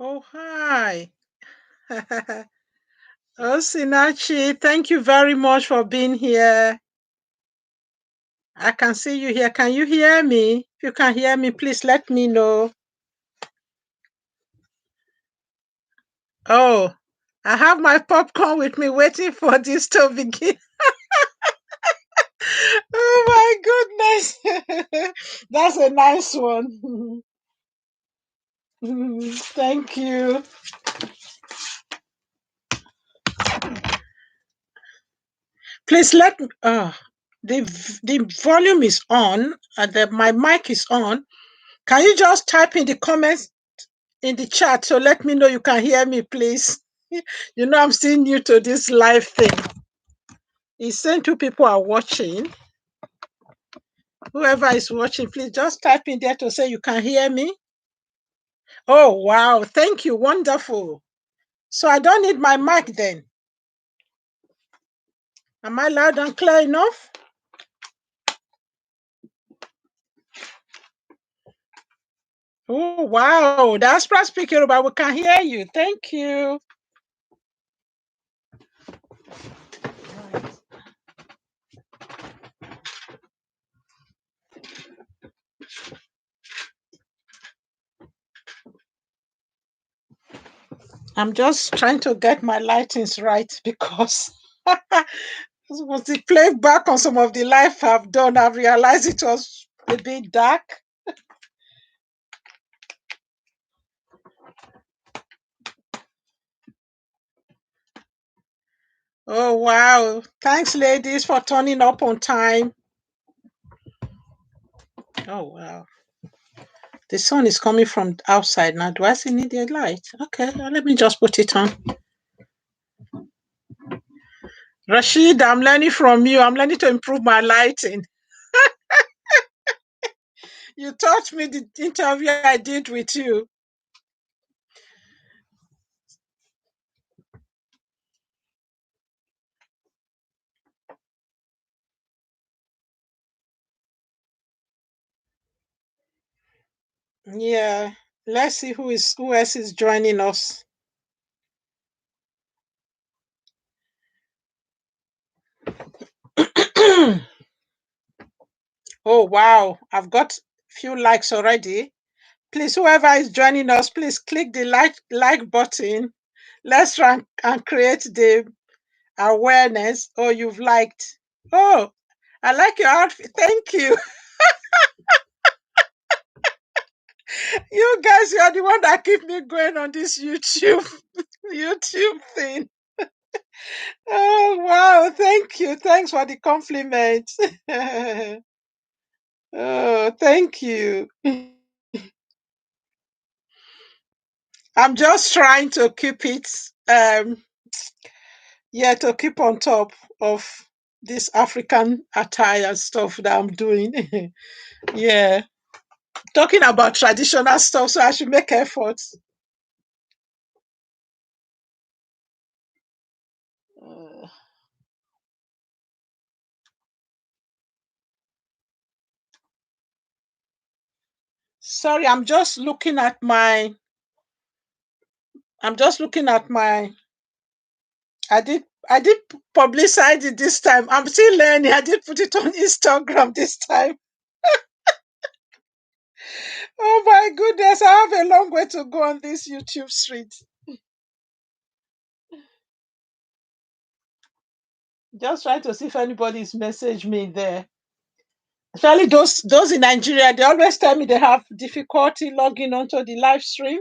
Oh, hi. Oh, Sinachi, thank you very much for being here. I can see you here. Can you hear me? If you can hear me, please let me know. Oh, I have my popcorn with me waiting for this to begin. Oh my goodness. That's a nice one. Thank you. Please let me. The volume is on. My mic is on. Can you just type in the comments in the chat so let me know you can hear me, please? You know I'm still new to this live thing. It's saying two people are watching. Whoever is watching, please just type in there to say you can hear me. Oh, wow. Thank you. Wonderful. So I don't need my mic then. Am I loud and clear enough? Oh, wow. That's Astra speaking, but we can hear you. Thank you. I'm just trying to get my lightings right because was the playback on some of the life I've done. I've realized it was a bit dark. Oh, wow. Thanks, ladies, for turning up on time. Oh, wow. The sun is coming from outside now. Do I still need a light? Okay, let me just put it on. Rashid, I'm learning from you. I'm learning to improve my lighting. You taught me the interview I did with you. Yeah. Let's see who else is joining us. Oh, wow. I've got few likes already. Please, whoever is joining us, please click the like button. Let's rank and create the awareness. Oh, you've liked. Oh, I like your outfit. Thank you. You guys, you're the one that keep me going on this YouTube thing. Oh, wow. Thank you. Thanks for the compliment. Oh, thank you. I'm just trying to keep it, yeah, to keep on top of this African attire stuff that I'm doing. Yeah, talking about traditional stuff, so I should make efforts. Uh, Sorry, I'm just looking at my. I did publicize it this time. I'm still learning. I did put it on Instagram this time. Oh my goodness, I have a long way to go on this YouTube street. Just trying to see if anybody's messaged me there. Especially those in Nigeria, they always tell me they have difficulty logging onto the live stream.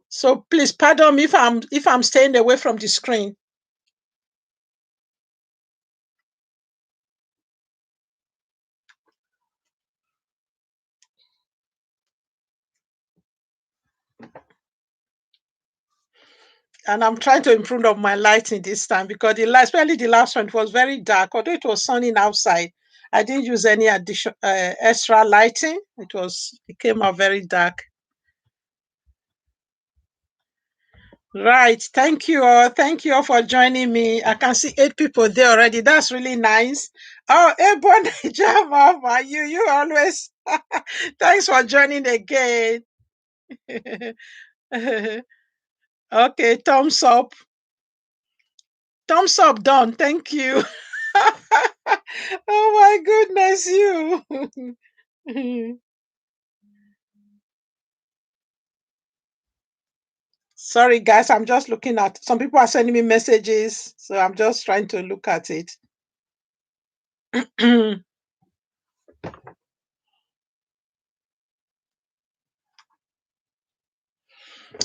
So please pardon me if I'm staying away from the screen. And I'm trying to improve on my lighting this time because especially the last one, it was very dark. Although it was sunny outside, I didn't use any extra lighting. It came out very dark. Right. Thank you all. Thank you all for joining me. I can see 8 people there already. That's really nice. Oh, Ebon Mama, you always. Thanks for joining again. Okay, thumbs up. Thumbs up done. Thank you. Oh my goodness, you. Sorry, guys. I'm just looking at some people are sending me messages, so I'm just trying to look at it.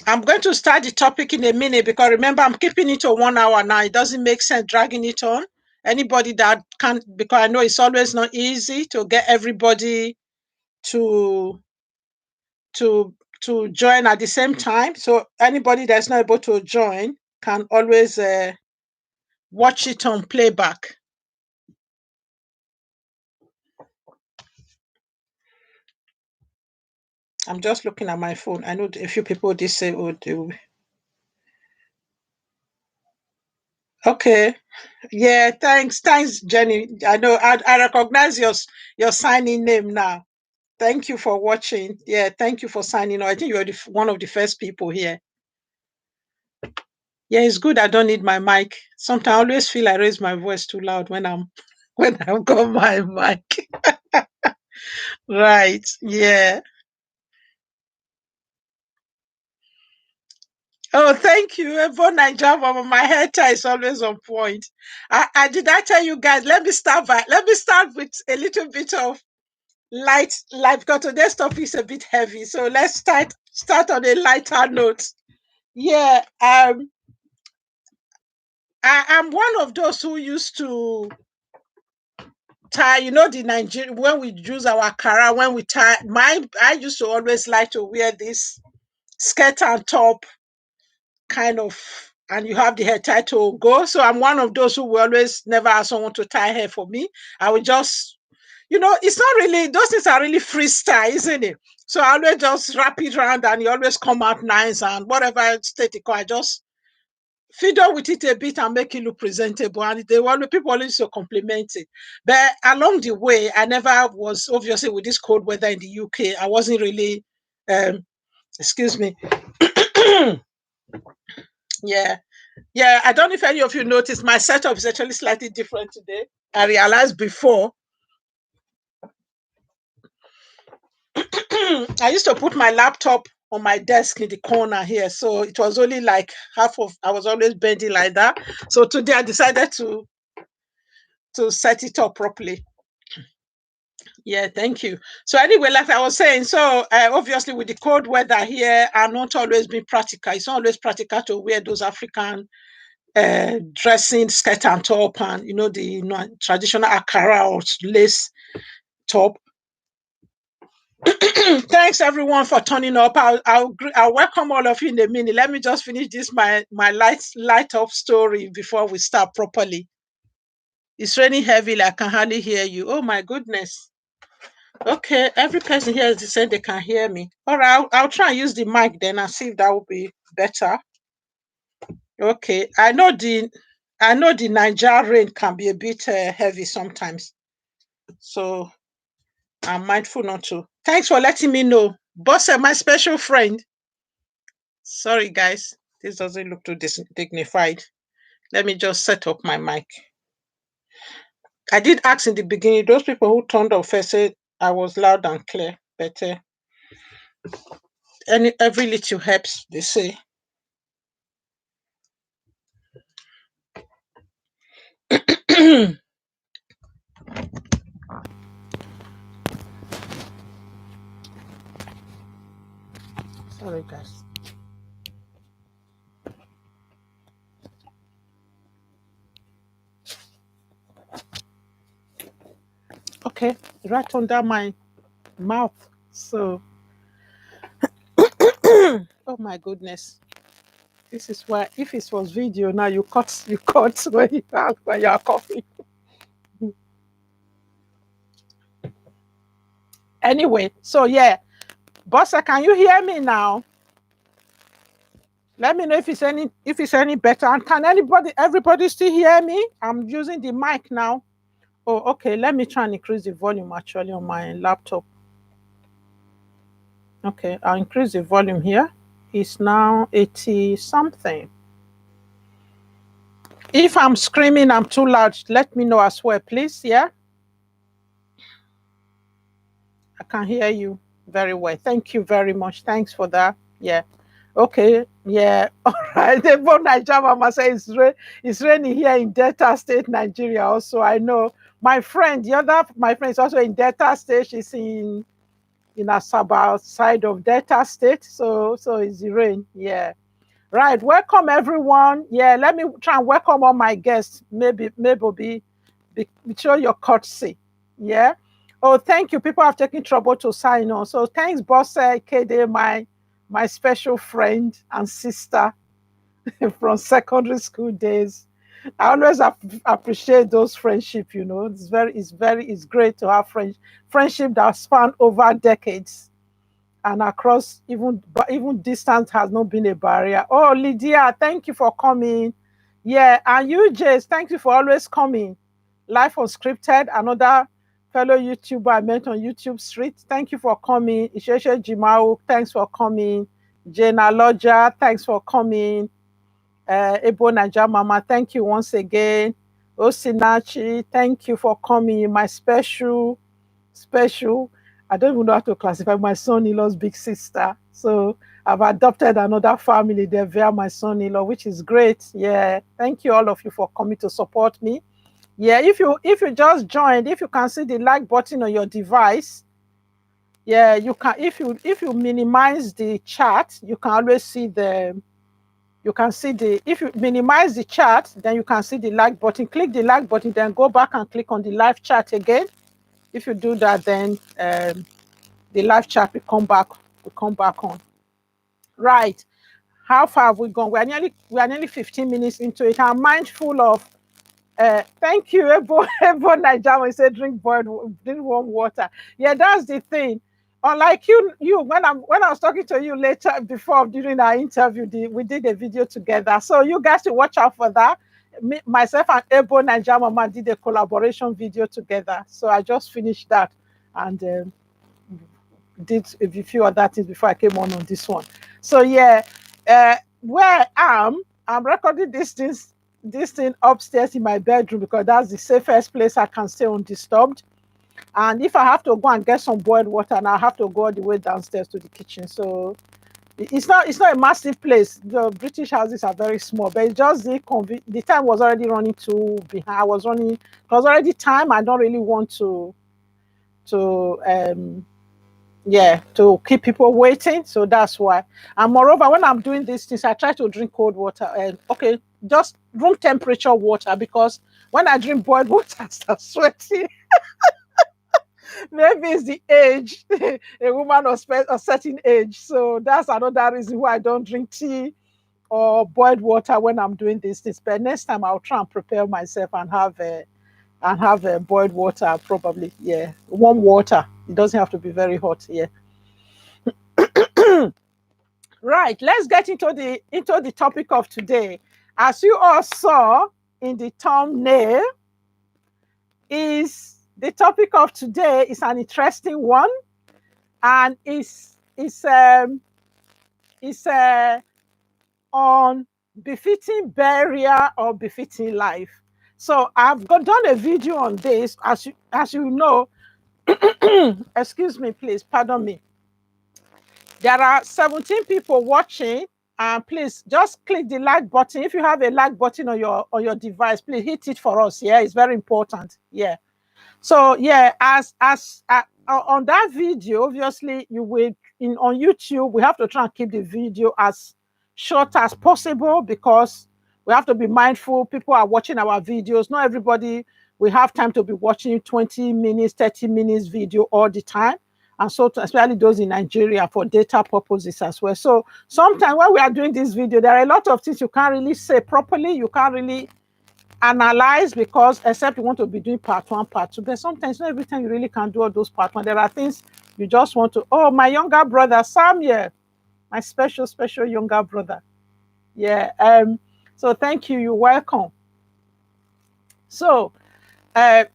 I'm going to start the topic in a minute because remember, I'm keeping it to 1 hour now. It doesn't make sense dragging it on. Anybody that can't, because I know it's always not easy to get everybody to to to join at the same time. So anybody that's not able to join can always watch it on playback. I'm just looking at my phone. I know a few people did say, "Oh, okay, yeah, thanks, Jenny. I know I recognize your signing name now. Thank you for watching. Yeah, thank you for signing on. I think you're one of the first people here. Yeah, it's good. I don't need my mic. Sometimes I always feel I raise my voice too loud when I'm when I've got my mic. Right. Yeah. Oh, thank you. Everyone Nigeria, my hair tie is always on point. I did I tell you guys, let me start with a little bit of light because today's topic is a bit heavy. So let's start on a lighter note. Yeah, I'm one of those who used to tie, the Nigerian when we use our kara, when we tie I used to always like to wear this skirt and top kind of, and you have the hair tie to go. So I'm one of those who will always never ask someone to tie hair for me. I will just, it's not really, those things are really freestyle, isn't it? So I always just wrap it around and you always come out nice and whatever state it call, I just fiddle with it a bit and make it look presentable. And people always used to compliment it. But along the way, I never was, obviously with this cold weather in the UK, I wasn't really, um, excuse me. Yeah. Yeah, I don't know if any of you noticed my setup is actually slightly different today. I realized before I used to put my laptop on my desk in the corner here, so it was only like half of I was always bending like that. So today I decided to set it up properly. Yeah, thank you. So anyway, like I was saying, so obviously with the cold weather here, I'm not always being practical. It's not always practical to wear those African dressing skirt and top and the traditional akara or lace top. Thanks everyone for turning up. I'll welcome all of you in a minute. Let me just finish this my light up story before we start properly. It's raining heavily. I can hardly hear you. Oh my goodness. Okay, every person here is saying they can hear me. All right, I'll try and use the mic then and see if that will be better. Okay, I know the Niger rain can be a bit heavy sometimes, so I'm mindful not to. Thanks for letting me know, boss. My special friend. Sorry, guys, this doesn't look too dignified. Let me just set up my mic. I did ask in the beginning. Those people who turned off first said I was loud and clear, but every little helps. They say. Sorry, guys. Okay, right under my mouth. So, oh my goodness, this is why if it was video now you cut when you are coughing. Anyway, so yeah, Bossa, can you hear me now? Let me know if it's any better. And can everybody still hear me? I'm using the mic now. Oh, okay. Let me try and increase the volume actually on my laptop. Okay, I'll increase the volume here. It's now 80 something. If I'm screaming, I'm too loud, let me know as well, please. Yeah, I can hear you very well. Thank you very much. Thanks for that. Yeah. Okay. Yeah. All right. The Nigeria mama says it's raining here in Delta State, Nigeria. Also, I know my friend, my friend is also in Delta State. She's in Asaba side of Delta State. So it's the rain. Yeah. Right. Welcome everyone. Yeah. Let me try and welcome all my guests. Maybe show your courtesy. Yeah. Oh, thank you. People have taken trouble to sign on. So thanks, Boss KD, my special friend and sister from secondary school days. I always appreciate those friendship. It's great to have friendship that span over decades and across even distance has not been a barrier. Oh, Lydia, thank you for coming. Yeah, and you, Jace, thank you for always coming. Life Unscripted, another fellow YouTuber I met on YouTube Street. Thank you for coming. Isheshe Jimao, thanks for coming. Jena Lodja, thanks for coming. Ebo Naja Mama, thank you once again. Osinachi, thank you for coming. My special. I don't even know how to classify my son-in-law's big sister. So I've adopted another family there via my son-in-law, which is great. Yeah. Thank you all of you for coming to support me. Yeah, if you just joined, if you can see the like button on your device, yeah, you can if you minimize the chat, you can always see if you minimize the chat, then you can see the like button. Click the like button, then go back and click on the live chat again. If you do that, then the live chat will come back on. Right. How far have we gone? We are nearly 15 minutes into it. I'm mindful of thank you, Ebo Nigeria. Said drink warm water. Yeah, that's the thing. Unlike you when I was talking to you later before during our interview, we did a video together. So you guys should watch out for that. Myself and Ebo Nigeria Mama did a collaboration video together. So I just finished that and did a few other things before I came on this one. So yeah, where I'm recording this thing upstairs in my bedroom because that's the safest place I can stay undisturbed. And if I have to go and get some boiled water, and I have to go all the way downstairs to the kitchen. So it's not a massive place. The British houses are very small, but it's just the time was already running too behind. It was already time. I don't really want to keep people waiting. So that's why. And moreover, when I'm doing these things, I try to drink cold water and just room temperature water, because when I drink boiled water, I start sweating. Maybe it's the age, a woman of a certain age. So that's another reason why I don't drink tea or boiled water when I'm doing these things. But next time I'll try and prepare myself and have a boiled water, probably. Yeah, warm water. It doesn't have to be very hot. Yeah. Right, let's get into the topic of today. As you all saw in the thumbnail, is the topic of today is an interesting one, and it's on befitting burial or befitting life. So I've done a video on this, as you know. Excuse me, please, pardon me. There are 17 people watching, and please just click the like button. If you have a like button on your device, please hit it for us. Yeah, it's very important. Yeah. So yeah, as on that video, obviously you will on YouTube, we have to try and keep the video as short as possible, because we have to be mindful. People are watching our videos. Not everybody will have time to be watching 20 minutes, 30 minutes video all the time. And so, especially those in Nigeria, for data purposes as well. So sometimes when we are doing this video, there are a lot of things you can't really say properly. You can't really analyze, because except you want to be doing part one, part two. But sometimes not every time you really can do all those part one. There are things you just want to. Oh, my younger brother Samuel, my special younger brother. Yeah. So thank you. You're welcome. So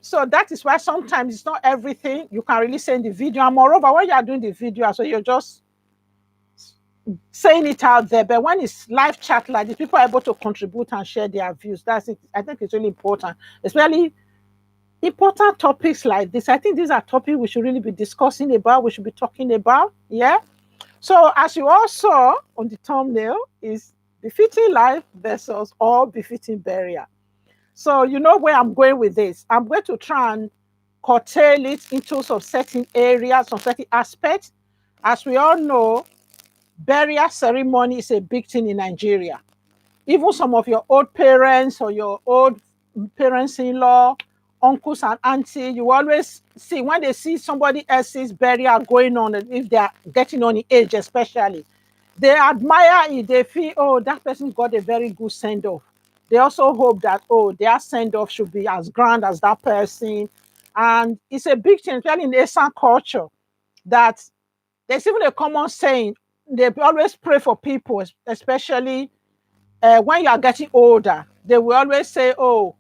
So that is why sometimes it's not everything you can really say in the video. And moreover, when you are doing the video, so you're just saying it out there. But when it's live chat like this, people are able to contribute and share their views. That's it. I think it's really important, especially important topics like this. I think these are topics we should really be discussing about. We should be talking about. Yeah. So as you all saw on the thumbnail, is befitting life versus all befitting burial. So you know where I'm going with this. I'm going to try and curtail it into some certain areas, some certain aspects. As we all know, burial ceremony is a big thing in Nigeria. Even some of your old parents or your old parents-in-law, uncles and auntie, you always see when they see somebody else's burial going on, if they are getting on in age especially, they admire it. They feel, oh, that person got a very good send-off. They also hope that, oh, their send-off should be as grand as that person. And it's a big thing, especially in Asian culture, that there's even a common saying, they always pray for people, especially when you are getting older. They will always say, oh,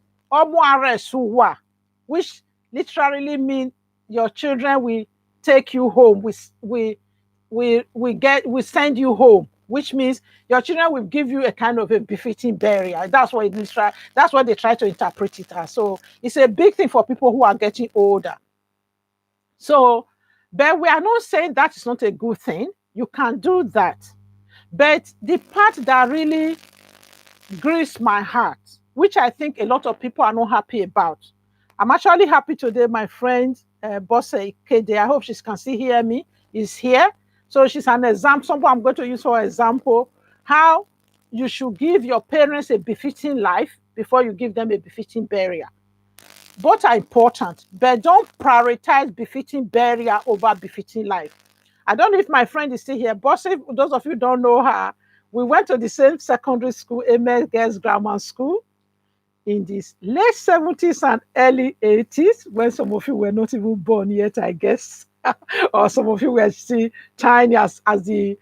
which literally means your children will take you home. We send you home, which means your children will give you a kind of a befitting burial. That's what that's what they try to interpret it as. So it's a big thing for people who are getting older. So, but we are not saying that is not a good thing. You can do that. But the part that really grieves my heart, which I think a lot of people are not happy about. I'm actually happy today. My friend, Bosse Kede, I hope she can still hear me, is here. So she's an example. Someone I'm going to use for example, how you should give your parents a befitting life before you give them a befitting burial. Both are important, but don't prioritize befitting burial over befitting life. I don't know if my friend is still here. Bosse, those of you who don't know her, we went to the same secondary school, MS Girls Grammar School, in the late 70s and early 80s, when some of you were not even born yet, I guess, or some of you were still tiny, as the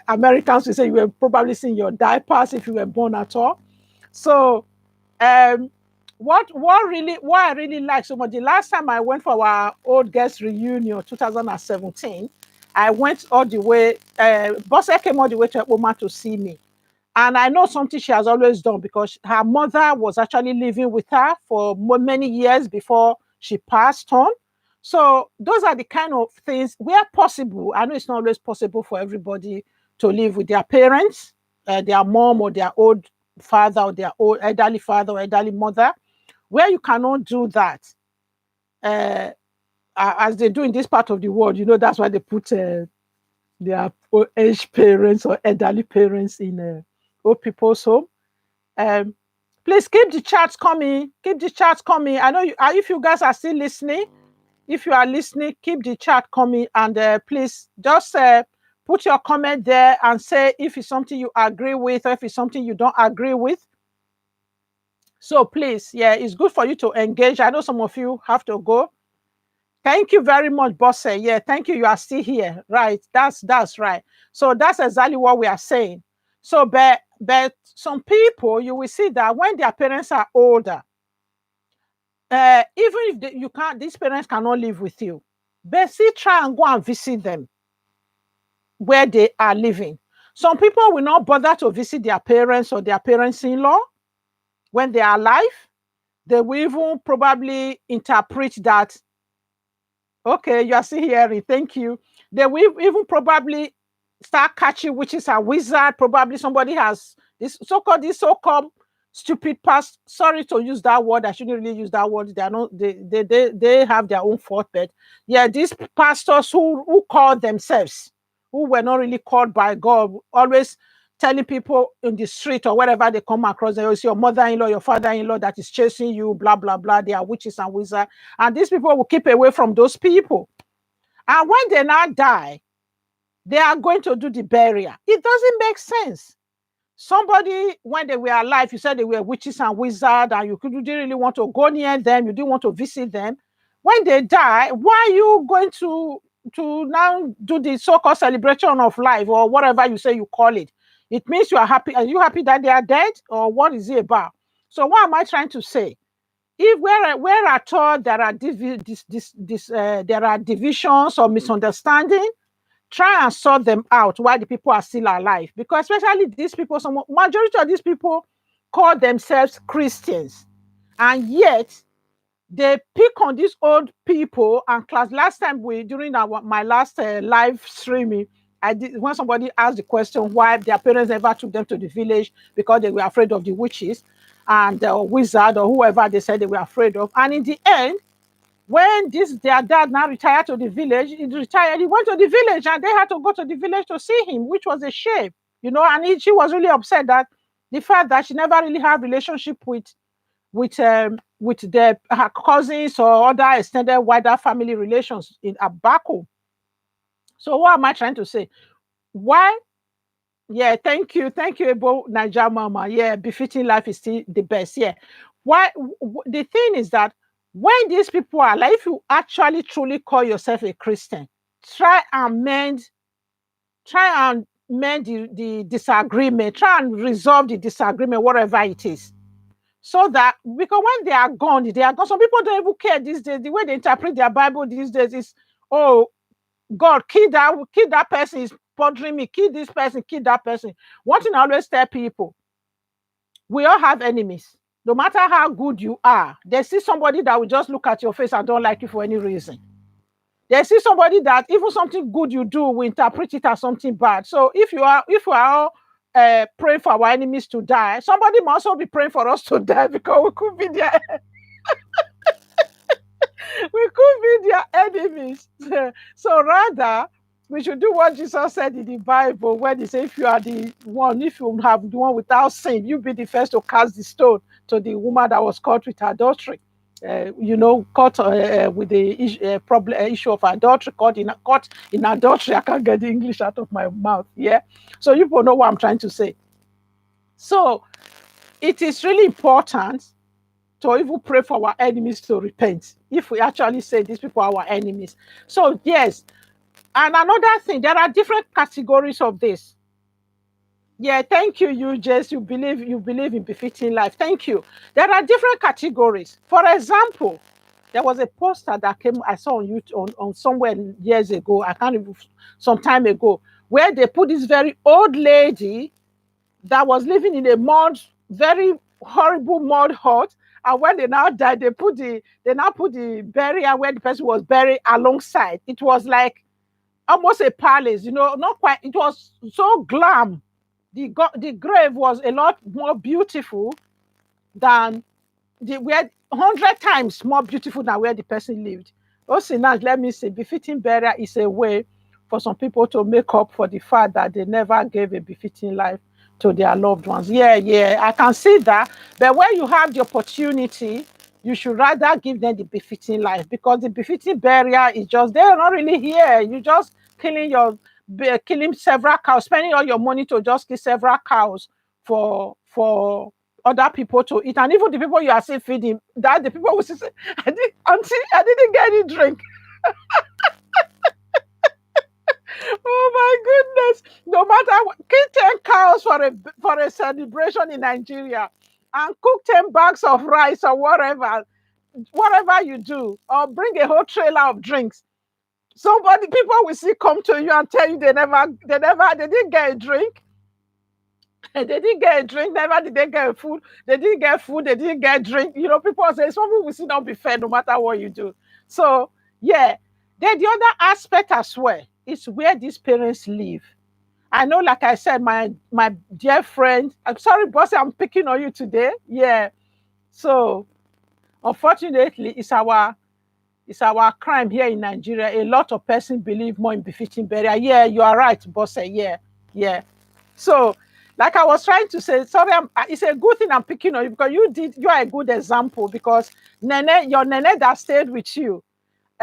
Americans would say, you were probably seeing your diapers if you were born at all. So, what I really like so much, the last time I went for our old guest reunion, 2017, I went all the way, Bosse came all the way to Ekpoma to see me. And I know something she has always done, because her mother was actually living with her for many years before she passed on. So those are the kind of things where possible. I know it's not always possible for everybody to live with their parents, their mom or their old father or their old elderly father or elderly mother. Where you cannot do that, as they do in this part of the world, you know, that's why they put their aged parents or elderly parents in old people's home. Please keep the chats coming. Keep the chats coming. I know if you guys are still listening, if you are listening, keep the chat coming, and please just put your comment there and say if it's something you agree with or if it's something you don't agree with. So please, yeah, it's good for you to engage. I know some of you have to go. Thank you very much, Bosse. Yeah, thank you. You are still here. Right. That's right. So that's exactly what we are saying. So, but some people, you will see that when their parents are older, even if you can't, these parents cannot live with you, but still try and go and visit them where they are living. Some people will not bother to visit their parents or their parents-in-law when they are alive. They will even probably interpret that, okay, you are still hearing, thank you. They will even probably start catching witches and wizards. Probably somebody has this so-called stupid past. Sorry to use that word. I shouldn't really use that word. They are not, they have their own fault. But yeah, these pastors who call themselves, who were not really called by God, always telling people in the street or wherever they come across, they will see your mother-in-law, your father-in-law that is chasing you, blah, blah, blah. They are witches and wizards. And these people will keep away from those people. And when they now die, they are going to do the burial. It doesn't make sense. Somebody, when they were alive, you said they were witches and wizards, and you didn't really want to go near them, you didn't want to visit them. When they die, why are you going to now do the so-called celebration of life, or whatever you say you call it? It means you are happy. Are you happy that they are dead, or what is it about? So what am I trying to say? if where at all there are there are divisions or misunderstanding, try and sort them out while the people are still alive. Because especially these people, some majority of these people call themselves Christians, and yet they pick on these old people and class. Last time during my last live streaming, I did, when somebody asked the question why their parents never took them to the village because they were afraid of the witches and wizard or whoever they said they were afraid of. And in the end, when their dad now retired to the village, he went to the village and they had to go to the village to see him, which was a shame, and she was really upset that the fact that she never really had relationship with their her cousins or other extended wider family relations in Abaku. So what am I trying to say? Why? Yeah, thank you, Ebo Niger Mama. Yeah, befitting life is still the best. Yeah, why? The thing is that when these people are like, if you actually truly call yourself a Christian, try and mend the disagreement, try and resolve the disagreement, whatever it is. So that, because when they are gone, they are gone. Some people don't even care these days. The way they interpret their Bible these days is, oh, God, kill that person is bothering me, kill this person, kill that person. One thing I always tell people, we all have enemies. No matter how good you are, they see somebody that will just look at your face and don't like you for any reason. They see somebody that even something good you do will interpret it as something bad. So if we are all praying for our enemies to die, somebody must also be praying for us to die, because we could be their enemies. So rather, we should do what Jesus said in the Bible when he said, if you have the one without sin, you be the first to cast the stone to the woman that was caught with adultery. Caught with the issue of adultery, caught in adultery. I can't get the English out of my mouth. Yeah. So you people know what I'm trying to say. So it is really important to even pray for our enemies to repent, if we actually say these people are our enemies. So yes. And another thing, there are different categories of this. Yeah, thank you, Jess. You believe in befitting life. Thank you. There are different categories. For example, there was a poster that I saw on YouTube on somewhere years ago. I can't even, some time ago, where they put this very old lady that was living in a very horrible mud hut. And when they now died, they now put the burial where the person was buried alongside. It was like almost a palace, not quite. It was so glam. The grave was a lot more beautiful than where 100 times more beautiful than where the person lived. Also, now let me say, befitting burial is a way for some people to make up for the fact that they never gave a befitting life to their loved ones. Yeah, I can see that. But when you have the opportunity, you should rather give them the befitting life, because the befitting burial is just, they're not really here. You just killing several cows, spending all your money to just kill several cows for other people to eat. And even the people you are still feeding, that the people will say, Auntie, I didn't get any drink. Oh my goodness. No matter what, kill 10 cows for a celebration in Nigeria and cook 10 bags of rice or whatever you do, or bring a whole trailer of drinks. People will see come to you and tell you they didn't get a drink. They didn't get a drink, never did they get food. They didn't get food, they didn't get drink. People say some people will still not be fair no matter what you do. So, yeah. Then the other aspect as well is where these parents live. I know, like I said, my dear friend, I'm sorry, boss, I'm picking on you today. Yeah. So, unfortunately, it's our crime here in Nigeria. A lot of persons believe more in befitting burial. Yeah, you are right, boss. Yeah. So, like I was trying to say, sorry, it's a good thing I'm picking on you, because you are a good example, because your nene that stayed with you,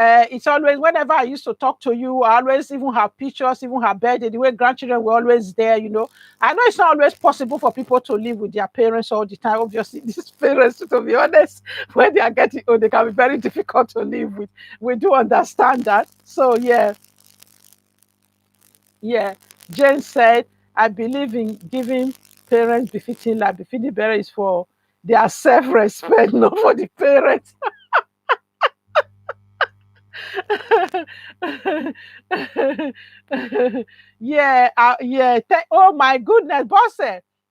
it's always, whenever I used to talk to you, I always even have pictures, even her birthday, the way grandchildren were always there, I know it's not always possible for people to live with their parents all the time. Obviously, these parents, to be honest, when they are getting old, they can be very difficult to live with. We do understand that. So, yeah. Jane said, I believe in giving parents befitting life. Befitting burial is for their self-respect, not for the parents. Yeah, yeah. Oh my goodness, boss.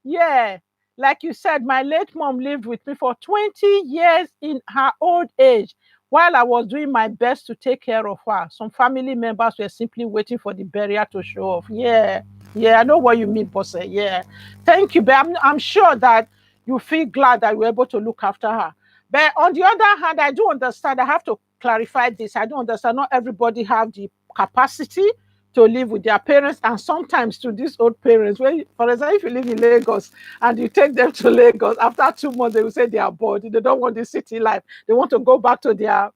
Yeah, like you said, my late mom lived with me for 20 years in her old age. While I was doing my best to take care of her, some family members were simply waiting for the burial to show off. Yeah, yeah, I know what you mean, boss. Yeah, thank you, but I'm sure that you feel glad that you were able to look after her. But on the other hand, I do understand. I have to clarify this. I do understand. Not everybody have the capacity to live with their parents, and sometimes to these old parents. When, for example, if you live in Lagos and you take them to Lagos, after 2 months they will say they are bored. They don't want the city life. They want to go back to their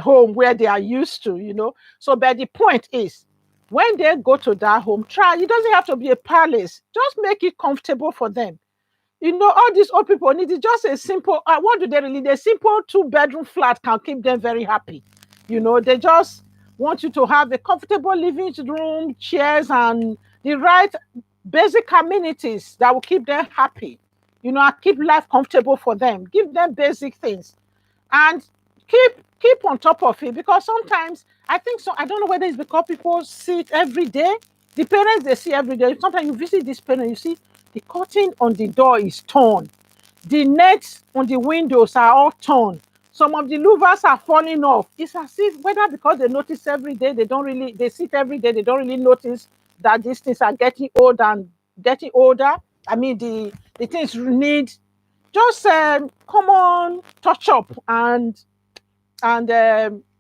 home where they are used to. So, but the point is, when they go to that home, try. It doesn't have to be a palace. Just make it comfortable for them. All these old people need just a simple, what do they really need? A simple 2-bedroom flat can keep them very happy. They just want you to have a comfortable living room, chairs, and the right basic amenities that will keep them happy. Keep life comfortable for them. Give them basic things. And keep on top of it, because sometimes I think so. I don't know whether it's because people see it every day. The parents, they see every day. Sometimes you visit this parent, you see the curtain on the door is torn, the nets on the windows are all torn, some of the louvers are falling off. It's as if, whether because they notice every day, they see it every day, they don't really notice that these things are getting old and getting older. I mean, the things need just common touch up, and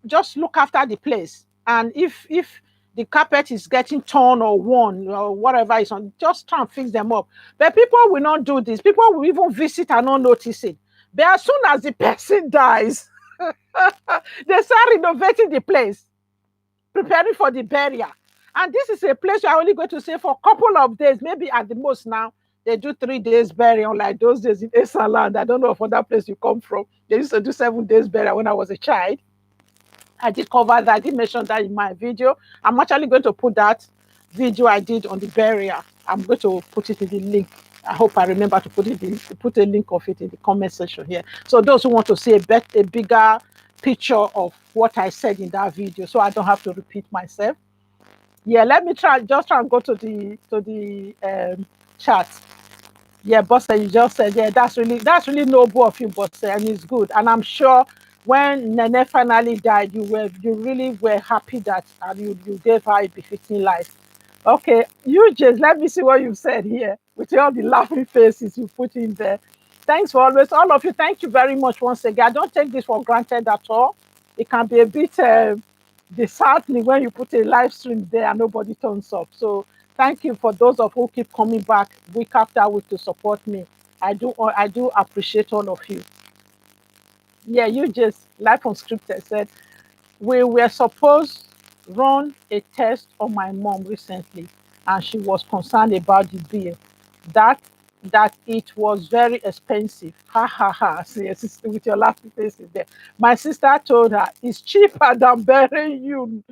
just look after the place. And if the carpet is getting torn or worn or whatever is on, just try and fix them up. But people will not do this. People will even visit and not notice it. But as soon as the person dies, they start renovating the place, preparing for the burial. And this is a place you're only going to stay for a couple of days, maybe at the most. Now they do 3 days burial, like those days in Esaland. I don't know from that place you come from. They used to do 7 days burial when I was a child. I did cover that. I did mention that in my video. I'm actually going to put that video I did on the burial. I'm going to put it in the link. I hope I remember to put a link of it in the comment section here. So those who want to see a bigger picture of what I said in that video, so I don't have to repeat myself. Yeah, let me try and go to the chat. Yeah, Bossa, you just said, yeah, that's really noble of you, Bossa, and it's good. And I'm sure when Nene finally died, you really were happy that you gave her a befitting life. Okay, you just let me see what you've said here with all the laughing faces you put in there. Thanks for always, all of you. Thank you very much once again. I don't take this for granted at all. It can be a bit disheartening when you put a live stream there and nobody turns up. So thank you for those of who keep coming back week after week to support me. I do appreciate all of you. Yeah, you just Life Unscripted said we were supposed run a test on my mom recently, and she was concerned about the bill. That that it was very expensive. Ha ha ha. See, your sister with your laughing faces there. My sister told her it's cheaper than burying you.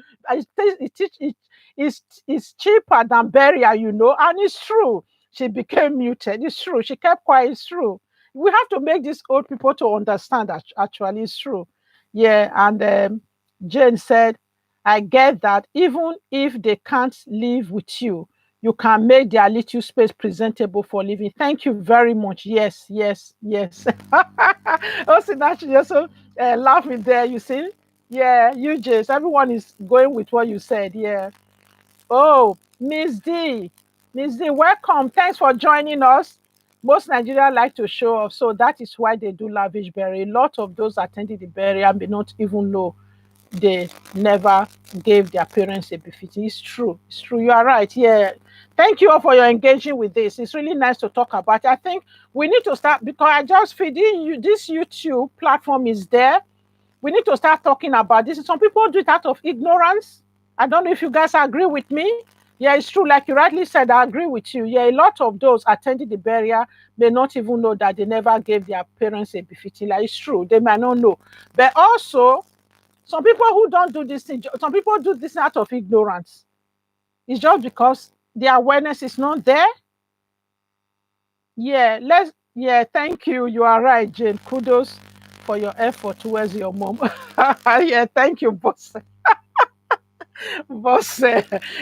It's cheaper than burial, and it's true. She became muted. It's true. She kept quiet. It's true. We have to make these old people to understand that actually it's true. Yeah, and Jane said, I get that even if they can't live with you, you can make their little space presentable for living. Thank you very much. Yes, yes, yes. Also, naturally, also laughing there, you see. Yeah, you just, everyone is going with what you said. Yeah. Oh, Miss D. Miss D, welcome. Thanks for joining us. Most Nigerians like to show off, so that is why they do lavish burial. A lot of those attending the burial may not even know they never gave their parents a befitting. It's true. It's true. You are right. Yeah. Thank you all for your engaging with this. It's really nice to talk about it. I think we need to start, because I just feel this YouTube platform is there. We need to start talking about this. Some people do it out of ignorance. I don't know if you guys agree with me. Yeah, it's true. Like you rightly said, I agree with you. Yeah, a lot of those attending the burial may not even know that they never gave their parents a befitting. Like, it's true. They might not know. But also, some people who don't do this thing, some people do this out of ignorance. It's just because the awareness is not there. Yeah, Yeah, thank you. You are right, Jane. Kudos for your effort towards your mom. Yeah, thank you, boss. Boss,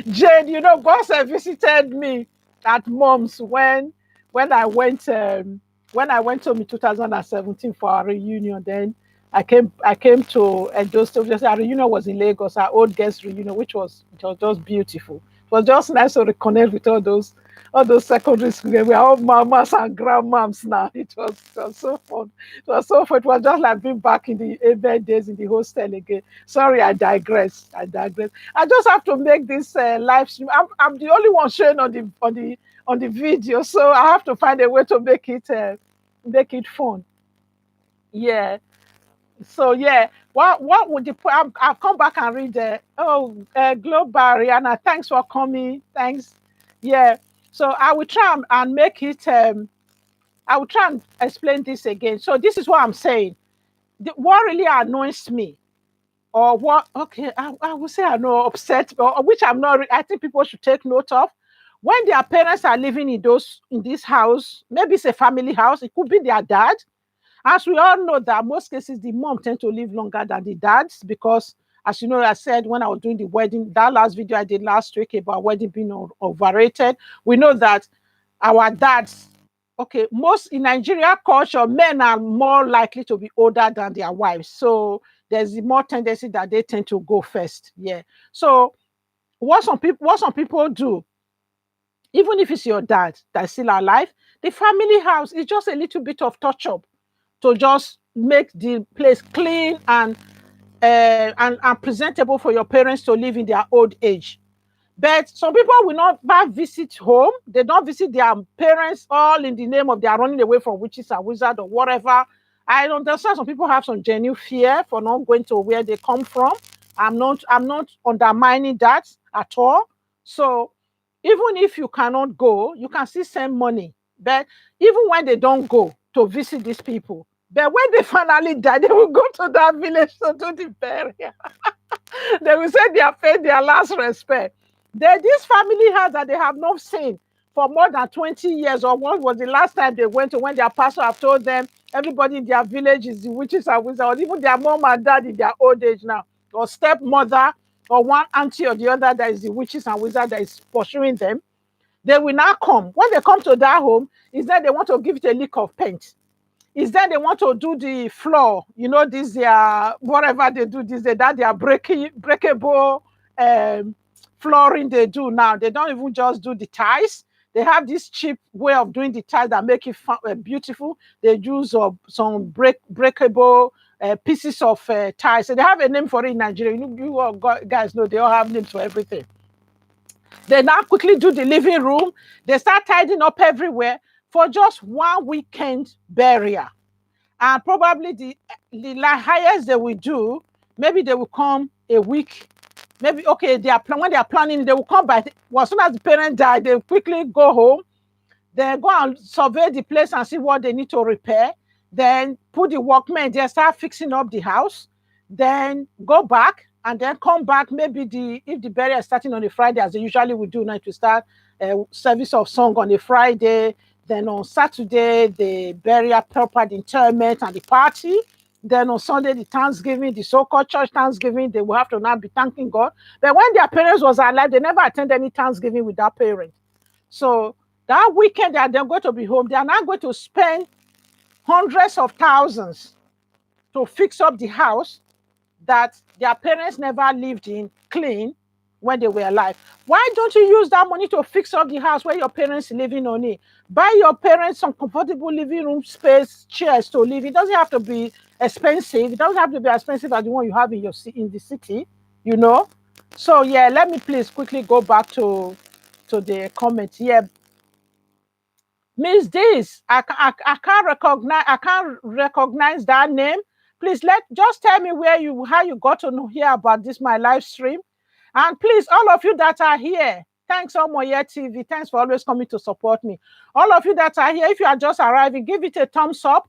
Jane, boss visited me at mom's when I went when I went home in 2017 for our reunion. Then I came to Edo State. Just our reunion was in Lagos, our old guest reunion, which was just beautiful. It was just nice to reconnect with all those secondary school. We are all mamas and grandmoms now. It was so fun. It was so fun. It was just like being back in the early days in the hostel again. Sorry, I digress. I just have to make this live stream. I'm the only one showing on the video, so I have to find a way to make it fun. Yeah. So yeah, what would I'll come back and read Global Rihanna. Thanks for coming. Thanks. Yeah. So I will try and make it. I will try and explain this again. So this is what I'm saying. What really annoys me, or what? Okay, I will say I know upset, or which I'm not. I think people should take note of when their parents are living in this house. Maybe it's a family house. It could be their dad. As we all know that most cases the mom tend to live longer than the dads because, as you know, I said when I was doing the wedding, that last video I did last week about wedding being overrated, we know that our dads, okay, most in Nigeria culture, men are more likely to be older than their wives. So there's more tendency that they tend to go first. Yeah. So what some people do, even if it's your dad that's still alive, the family house is just a little bit of touch up to just make the place clean and presentable for your parents to live in their old age. But some people will not back visit home. They don't visit their parents all in the name of they are running away from witches and wizards or whatever. I understand some people have some genuine fear for not going to where they come from. I'm not undermining that at all. So even if you cannot go, you can still send money. But even when they don't go to visit these people, but when they finally die, they will go to that village to do the burial. They will say they have paid their last respect. This family house that they have not seen for more than 20 years, or what was the last time they went to when their pastor have told them everybody in their village is the witches and wizards, or even their mom and dad in their old age now, or stepmother, or one auntie or the other that is the witches and wizards that is pursuing them. They will now come. When they come to that home, is that they want to give it a lick of paint, is that they want to do the floor. This their whatever they do this, that they are breakable flooring they do now. They don't even just do the tiles. They have this cheap way of doing the tiles that make it beautiful. They use some breakable pieces of tiles. So they have a name for it in Nigeria. You all guys know they all have names for everything. They now quickly do the living room. They start tidying up everywhere for just one weekend burial. And probably the highest they will do, maybe they will come a week. Maybe okay, when they are planning, they will come by. Well, as soon as the parent die, they quickly go home. Then go and survey the place and see what they need to repair. Then put the workmen there, start fixing up the house. Then go back and then come back. Maybe if the burial is starting on a Friday, as they usually would do now, to start a service of song on a Friday. Then on Saturday, the burial, proper the interment and the party. Then on Sunday, the Thanksgiving, the so-called church Thanksgiving, they will have to now be thanking God. But when their parents was alive, they never attended any Thanksgiving with their parents. So that weekend that they're going to be home, they are not going to spend hundreds of thousands to fix up the house that their parents never lived in clean when they were alive. Why don't you use that money to fix up the house where your parents living on it? Buy your parents some comfortable living room space, chairs to live. It doesn't have to be expensive. It doesn't have to be expensive as the one you have in the city, you know. So yeah, let me please quickly go back to the comments. Yeah, Miss this, I can't recognize that name. Please just tell me how you got to know hear about this my live stream. And please, all of you that are here, thanks Omoye TV. Thanks for always coming to support me. All of you that are here, if you are just arriving, give it a thumbs up.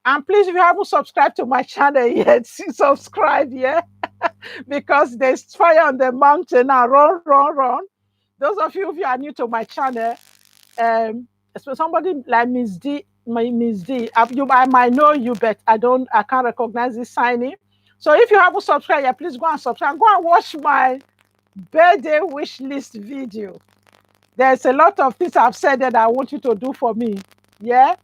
And please, if you haven't subscribed to my channel yet, subscribe, yeah, because there's fire on the mountain now. Run, run, run. Those of you, if you are new to my channel, so somebody like Miss D, my Miss D. I might know you, but I can't recognize this signing. So if you haven't subscribed yet, please go and subscribe. Go and watch my birthday wish list video. There's a lot of things I've said that I want you to do for me. Yeah,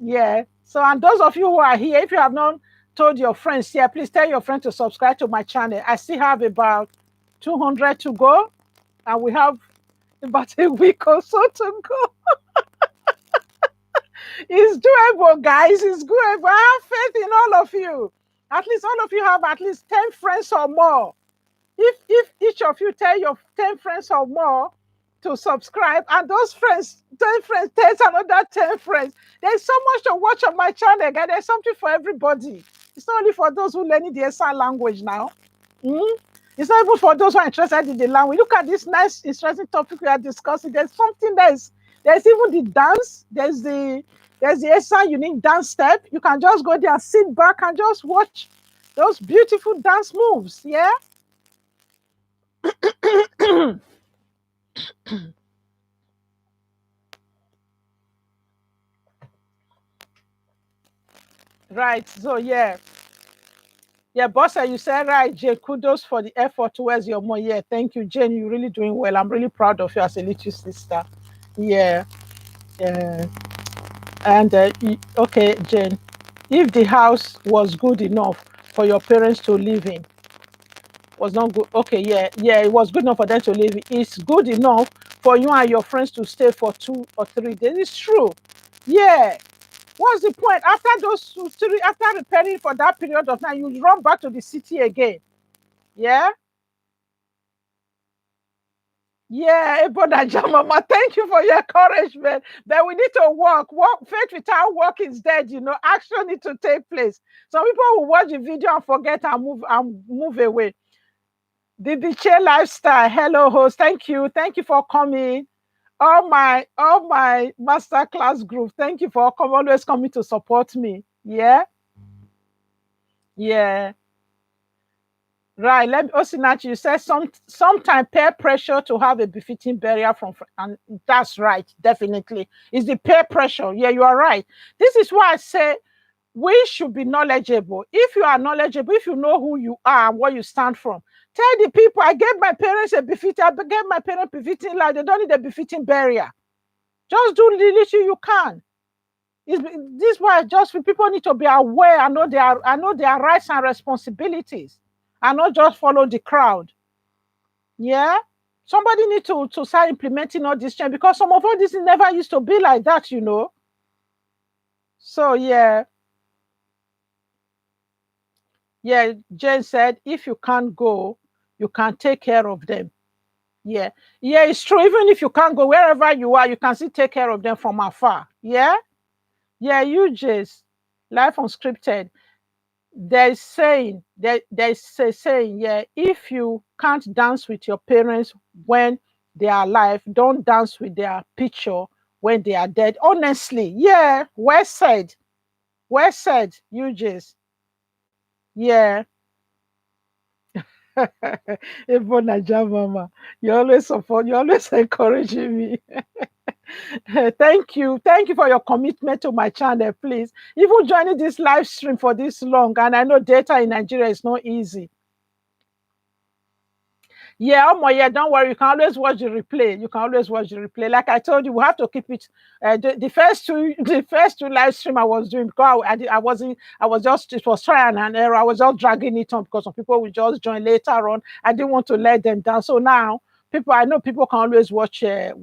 yeah. So, and those of you who are here, if you have not told your friends here, please tell your friends to subscribe to my channel. I still have about 200 to go, and we have about a week or so to go. It's doable, guys. It's doable. I have faith in all of you. At least all of you have at least 10 friends or more. If each of you tell your 10 friends or more to subscribe, and those friends, 10 friends, tells another 10 friends, there's so much to watch on my channel, guys. There's something for everybody. It's not only for those who learn the SR language now. Mm? It's not even for those who are interested in the language. Look at this nice, interesting topic we are discussing. There's something there's even the dance. There's the SR unique dance step. You can just go there and sit back and just watch those beautiful dance moves. Yeah. Right. So yeah. Yeah, boss, you said right, Jane. Kudos for the effort towards your mom. Yeah, thank you, Jane. You're really doing well. I'm really proud of you as a little sister. Yeah. Yeah. And okay, Jane, if the house was good enough for your parents to live in, was not good. Okay, yeah, yeah, it was good enough for them to live in. It's good enough for you and your friends to stay for 2 or 3 days. It's true. Yeah. What's the point? After those 2, 3, after repairing for that period of time, you run back to the city again. Yeah. Yeah, Ebonaja Mama, thank you for your encouragement. But we need to work. Faith without work is dead. Action need to take place. Some people will watch the video and forget and move away. The Biche lifestyle. Hello, host. Thank you for coming. All my masterclass group. Thank you for always coming to support me. Yeah, yeah. Right. Let me Osinachi, you said sometimes peer pressure to have a befitting burial and that's right, definitely. It's the peer pressure. Yeah, you are right. This is why I say we should be knowledgeable. If you are knowledgeable, if you know who you are and what you stand from, tell the people, I gave my parents a befitting, I gave my parents befitting life. They don't need a befitting burial. Just do the little you can. This why just people need to be aware and know their rights and responsibilities and not just follow the crowd. Yeah. Somebody need to start implementing all this change because some of all this never used to be like that. So yeah. Yeah, Jane said, if you can't go, you can take care of them. Yeah. Yeah, it's true. Even if you can't go wherever you are, you can still take care of them from afar. Yeah. Yeah, you just life unscripted. There's a saying, yeah, if you can't dance with your parents when they are alive, don't dance with their picture when they are dead. Honestly, yeah, well said. Well said, you just. Yeah. Ebonaja Mama, you always support, you always encouraging me. Thank you. Thank you for your commitment to my channel, please. Even joining this live stream for this long, and I know data in Nigeria is not easy. Yeah, oh my, yeah, don't worry. You can always watch the replay. You can always watch the replay. Like I told you, we have to keep it. The first two, the first two live stream I was doing because I was just it was trial and error. I was just dragging it on because some people will just join later on. I didn't want to let them down. So now I know people can always watch it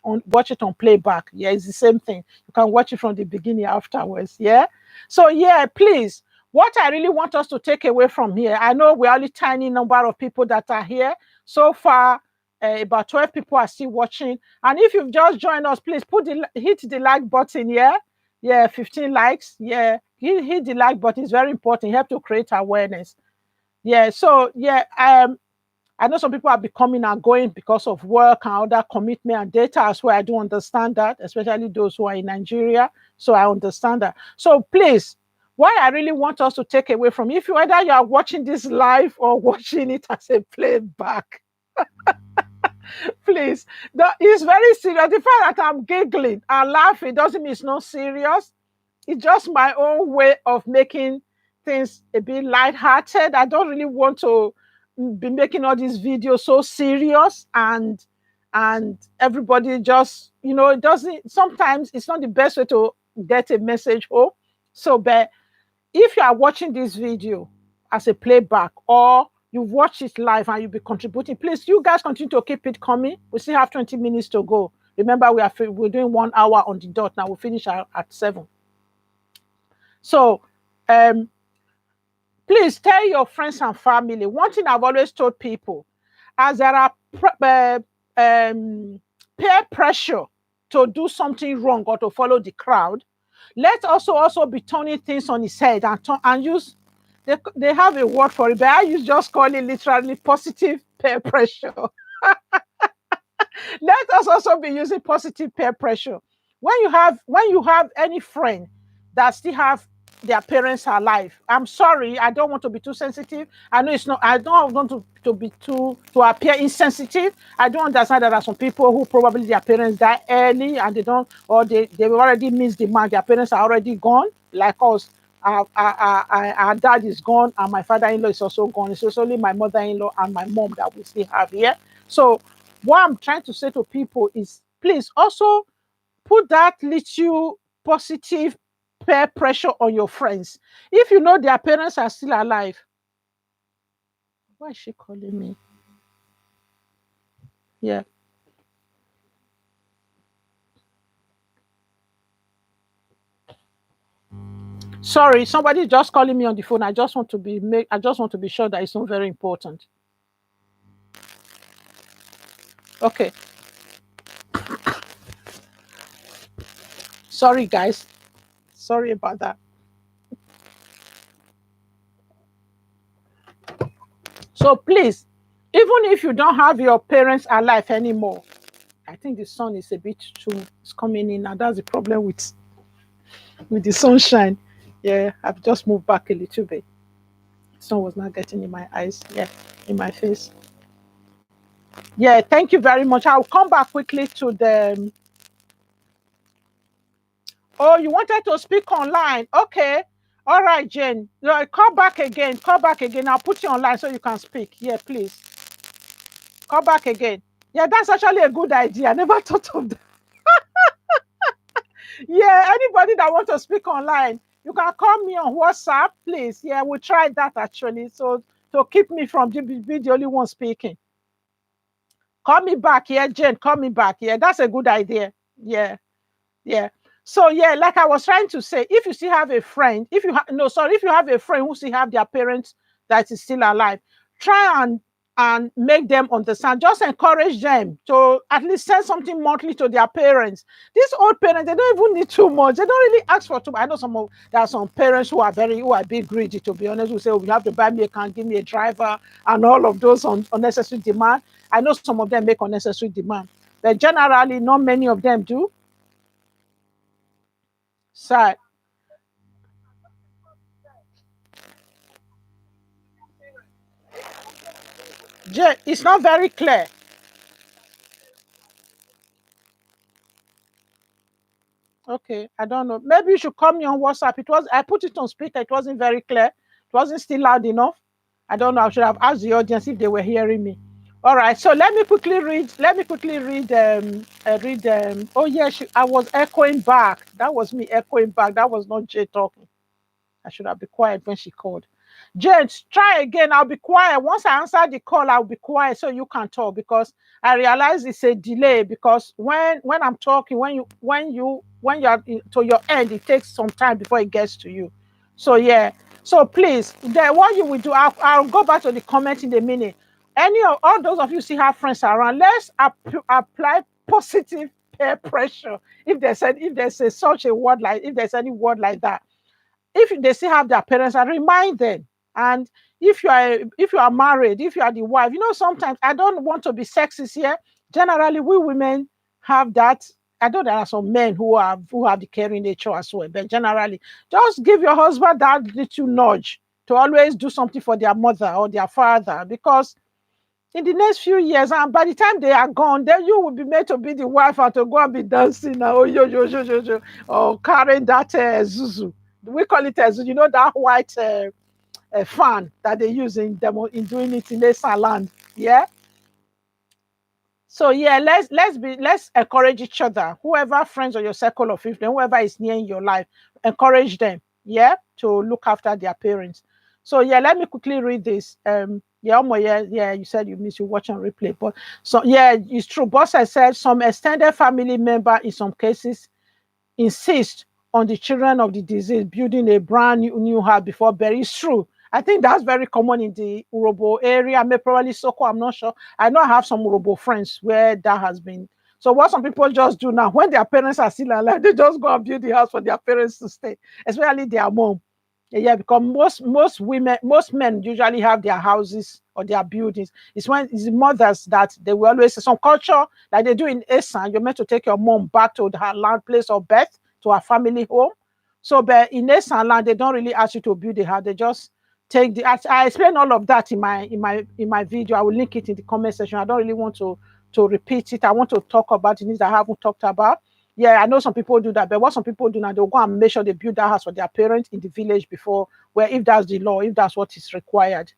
on playback. Yeah, it's the same thing. You can watch it from the beginning afterwards. Yeah. So yeah, please. What I really want us to take away from here, I know we're only tiny number of people that are here. So far, about 12 people are still watching. And if you've just joined us, please hit the like button, yeah? Yeah, 15 likes. Yeah, hit the like button. It's very important. You have to create awareness. Yeah, so yeah, I know some people are becoming and going because of work and other commitment and data as well. I do understand that, especially those who are in Nigeria. So I understand that. So please, what I really want us to take away from whether you are watching this live or watching it as a playback, Please, it's very serious. The fact that I'm giggling and laughing doesn't mean it's not serious. It's just my own way of making things a bit lighthearted. I don't really want to be making all these videos so serious, and everybody just, it doesn't, sometimes it's not the best way to get a message home. So, but if you are watching this video as a playback, or you watch it live and you'll be contributing, please, you guys continue to keep it coming. We still have 20 minutes to go. Remember, we're doing 1 hour on the dot. Now we'll finish at 7. So, please tell your friends and family. One thing I've always told people, as there are peer pressure to do something wrong or to follow the crowd, let's also be turning things on its head and use. They have a word for it, but I just call it literally positive peer pressure. Let us also be using positive peer pressure. When you have any friend that still have their parents alive, I'm sorry, I don't want to be too sensitive. I know it's not. I don't want to be to appear insensitive. I don't understand that there are some people who probably their parents die early and they don't, or they already missed the mark. Their parents are already gone, like us. Our dad is gone, and my father-in-law is also gone. It's only my mother-in-law and my mom that we still have here. So what I'm trying to say to people is, please also put that little positive peer pressure on your friends. If you know their parents are still alive, why is she calling me? Yeah. Sorry, somebody just calling me on the phone. I just want to be sure that it's not very important. Okay. Sorry, guys. Sorry about that. So please, even if you don't have your parents alive anymore, I think the sun is a bit too, it's coming in, and that's the problem with the sunshine. Yeah, I've just moved back a little bit. The sun was not getting in my eyes. Yeah, in my face. Yeah, thank you very much. I'll come back quickly to the. Oh, you wanted to speak online? Okay. All right, Jane. Call back again. Call back again. I'll put you online so you can speak. Yeah, please. Call back again. Yeah, that's actually a good idea. I never thought of that. Yeah, anybody that wants to speak online, you can call me on WhatsApp, please. Yeah, we'll try that actually. So to keep me from being the only one speaking. Call me back. Yeah, Jane, call me back. Yeah, that's a good idea. Yeah. Yeah. So yeah, like I was trying to say, if you still have a friend, if you have a friend who still have their parents that is still alive, try and make them understand. Just encourage them to at least send something monthly to their parents. These old parents, they don't even need too much. They don't really ask for too much. I know there are some parents who are big greedy, to be honest, who say, oh, you have to buy me a car, give me a driver, and all of those unnecessary demand. I know some of them make unnecessary demand, but generally, not many of them do. So it's not very clear. Okay, I don't know. Maybe you should call me on WhatsApp. I put it on speaker. It wasn't very clear. It wasn't still loud enough. I don't know. I should have asked the audience if they were hearing me. All right. So let me quickly read. Oh yeah, I was echoing back. That was me echoing back. That was not Jay talking. I should have been quiet when she called. James, try again. I'll be quiet. Once I answer the call, I'll be quiet so you can talk, because I realize it's a delay, because when I'm talking, when you're to your end, it takes some time before it gets to you. So yeah. So please, what you will do, I'll go back to the comment in a minute. Any of all those of you still have friends around, let's apply positive peer pressure. If there's any word like that, if they still have their parents, and remind them. And if you are married, if you are the wife, sometimes, I don't want to be sexist here. Generally, we women have that. I know there are some men who have the caring nature as well, but generally, just give your husband that little nudge to always do something for their mother or their father, because in the next few years, and by the time they are gone, then you will be made to be the wife and to go and be dancing now, oh, yo, or carrying that zuzu. We call it a zuzu. You know that white fan that they use in doing it in the salon. Yeah. So yeah, let's encourage each other. Whoever friends or your circle of influence, whoever is near in your life, encourage them. Yeah, to look after their parents. So yeah, let me quickly read this. Yeah, yeah, you said you miss you watch and replay, but so yeah, it's true. Boss has said some extended family member in some cases insist on the children of the deceased building a brand new house before burial. It's true. I think that's very common in the Urobo area, maybe probably Soko. I'm not sure. I know I have some Urobo friends where that has been. So what some people just do now, when their parents are still alive, they just go and build the house for their parents to stay, especially their mom. Yeah, because most men usually have their houses or their buildings. It's the mothers that they will always say some culture like they do in Esan. You're meant to take your mom back to her land place of birth, to her family home. So, but in Esan land, they don't really ask you to build a house. They just take the. I explain all of that in my video. I will link it in the comment section. I don't really want to repeat it. I want to talk about things I haven't talked about. Yeah, I know some people do that, but what some people do now, they'll go and make sure they build that house for their parents in the village before, where if that's the law, if that's what is required.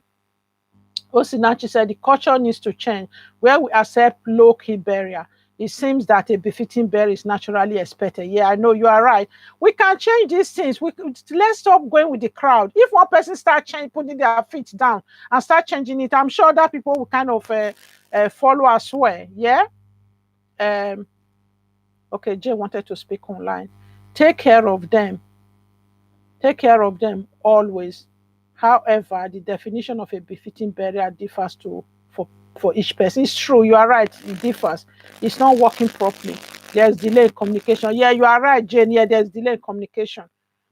Osinachi said the culture needs to change. Where we accept low-key burial, it seems that a befitting burial is naturally expected. Yeah, I know you are right. We can change these things. Let's stop going with the crowd. If one person start putting their feet down and start changing it, I'm sure that people will kind of follow as well. Yeah. Okay, Jay wanted to speak online. Take care of them. Take care of them always. However, the definition of a befitting burial differs for each person. It's true, you are right, it differs. It's not working properly. There's delay in communication. Yeah, you are right, Jane. Yeah, there's delay in communication.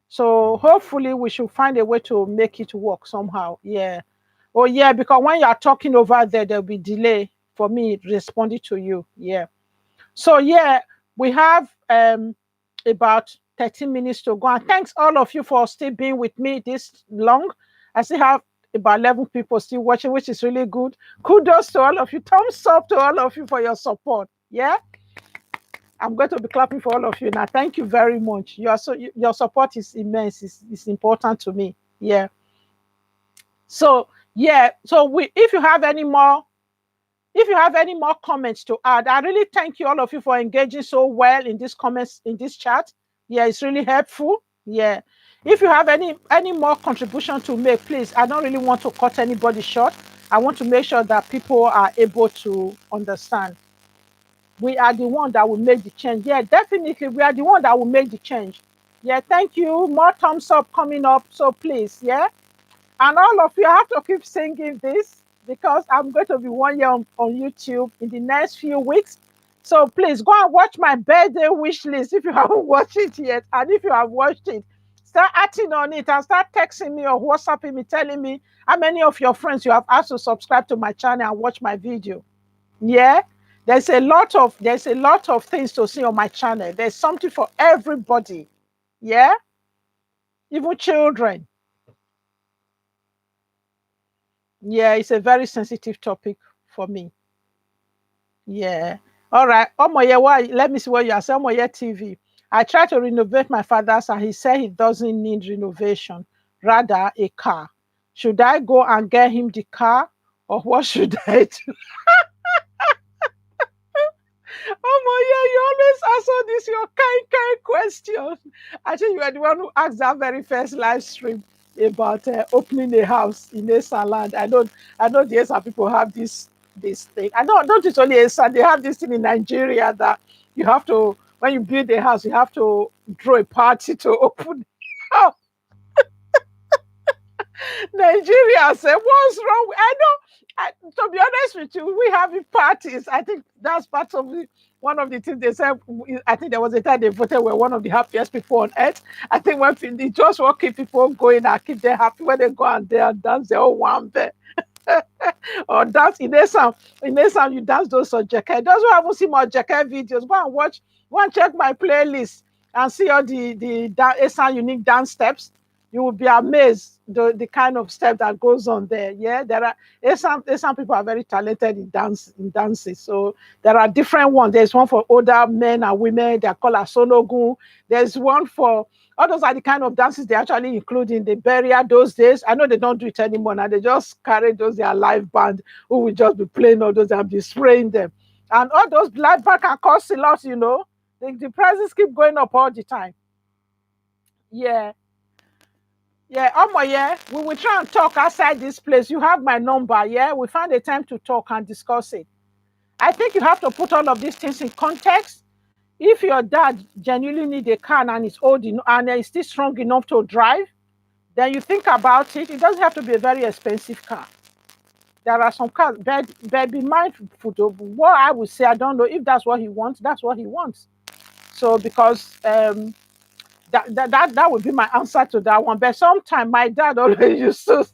So hopefully we should find a way to make it work somehow. Yeah. Oh yeah, because when you are talking over there, there'll be delay for me responding to you. Yeah. So yeah, we have about 13 minutes to go. And thanks all of you for still being with me this long. I still have about 11 people still watching, which is really good. Kudos to all of you. Thumbs up to all of you for your support. Yeah. I'm going to be clapping for all of you now. Thank you very much. Your support is immense. It's important to me. Yeah. So yeah. So if you have any more comments to add, I really thank you all of you for engaging so well in these comments in this chat. Yeah, it's really helpful. Yeah. If you have any more contribution to make, please. I don't really want to cut anybody short. I want to make sure that people are able to understand. We are the one that will make the change. Yeah, definitely. We are the one that will make the change. Yeah, thank you. More thumbs up coming up. So please, yeah. And all of you have to keep singing this because I'm going to be 1 year on YouTube in the next few weeks. So please go and watch my birthday wish list if you haven't watched it yet. And if you have watched it, start acting on it and start texting me or WhatsApping me, telling me how many of your friends you have asked to subscribe to my channel and watch my video. Yeah. There's a lot of things to see on my channel. There's something for everybody. Yeah. Even children. Yeah, it's a very sensitive topic for me. Yeah. All right. Omoye, let me see what you are saying. Omoye TV. I tried to renovate my father's and he said he doesn't need renovation, rather a car. Should I go and get him the car or what should I do? Omoye, you always answer this your kind question. I think you are the one who asked that very first live stream about opening a house in Esa land. I know the Esa people have this thing. I know don't it's only Esa, they have this thing in Nigeria that you have to, when you build a house, you have to draw a party to open the house. Nigeria said, what's wrong? To be honest with you, we have parties. I think that's part of one of the things they said. I think there was a time they voted we're one of the happiest people on earth. I think when they just want to keep people going and keep them happy when they go and they dance, they all want there. Or dance in their sound. You dance those on Jeke. Those who haven't seen my Jeke videos, go and check my playlist and see all the Esan unique dance steps. You will be amazed the kind of step that goes on there. Yeah, some people are very talented in dances. So there are different ones. There's one for older men and women. They're called asonogun. There's one for all those are the kind of dances they actually include in the burial those days. I know they don't do it anymore now. They just carry those their live band who will just be playing all those and be spraying them. And all those live band can cost a lot, you know. The prices keep going up all the time. Yeah. Yeah, yeah. We will try and talk outside this place. You have my number, yeah? We find a time to talk and discuss it. I think you have to put all of these things in context. If your dad genuinely need a car and is old and is still strong enough to drive, then you think about it. It doesn't have to be a very expensive car. There are some cars, but be mindful of what I would say. I don't know if that's what he wants. That's what he wants. So because that would be my answer to that one. But sometimes my dad always used to.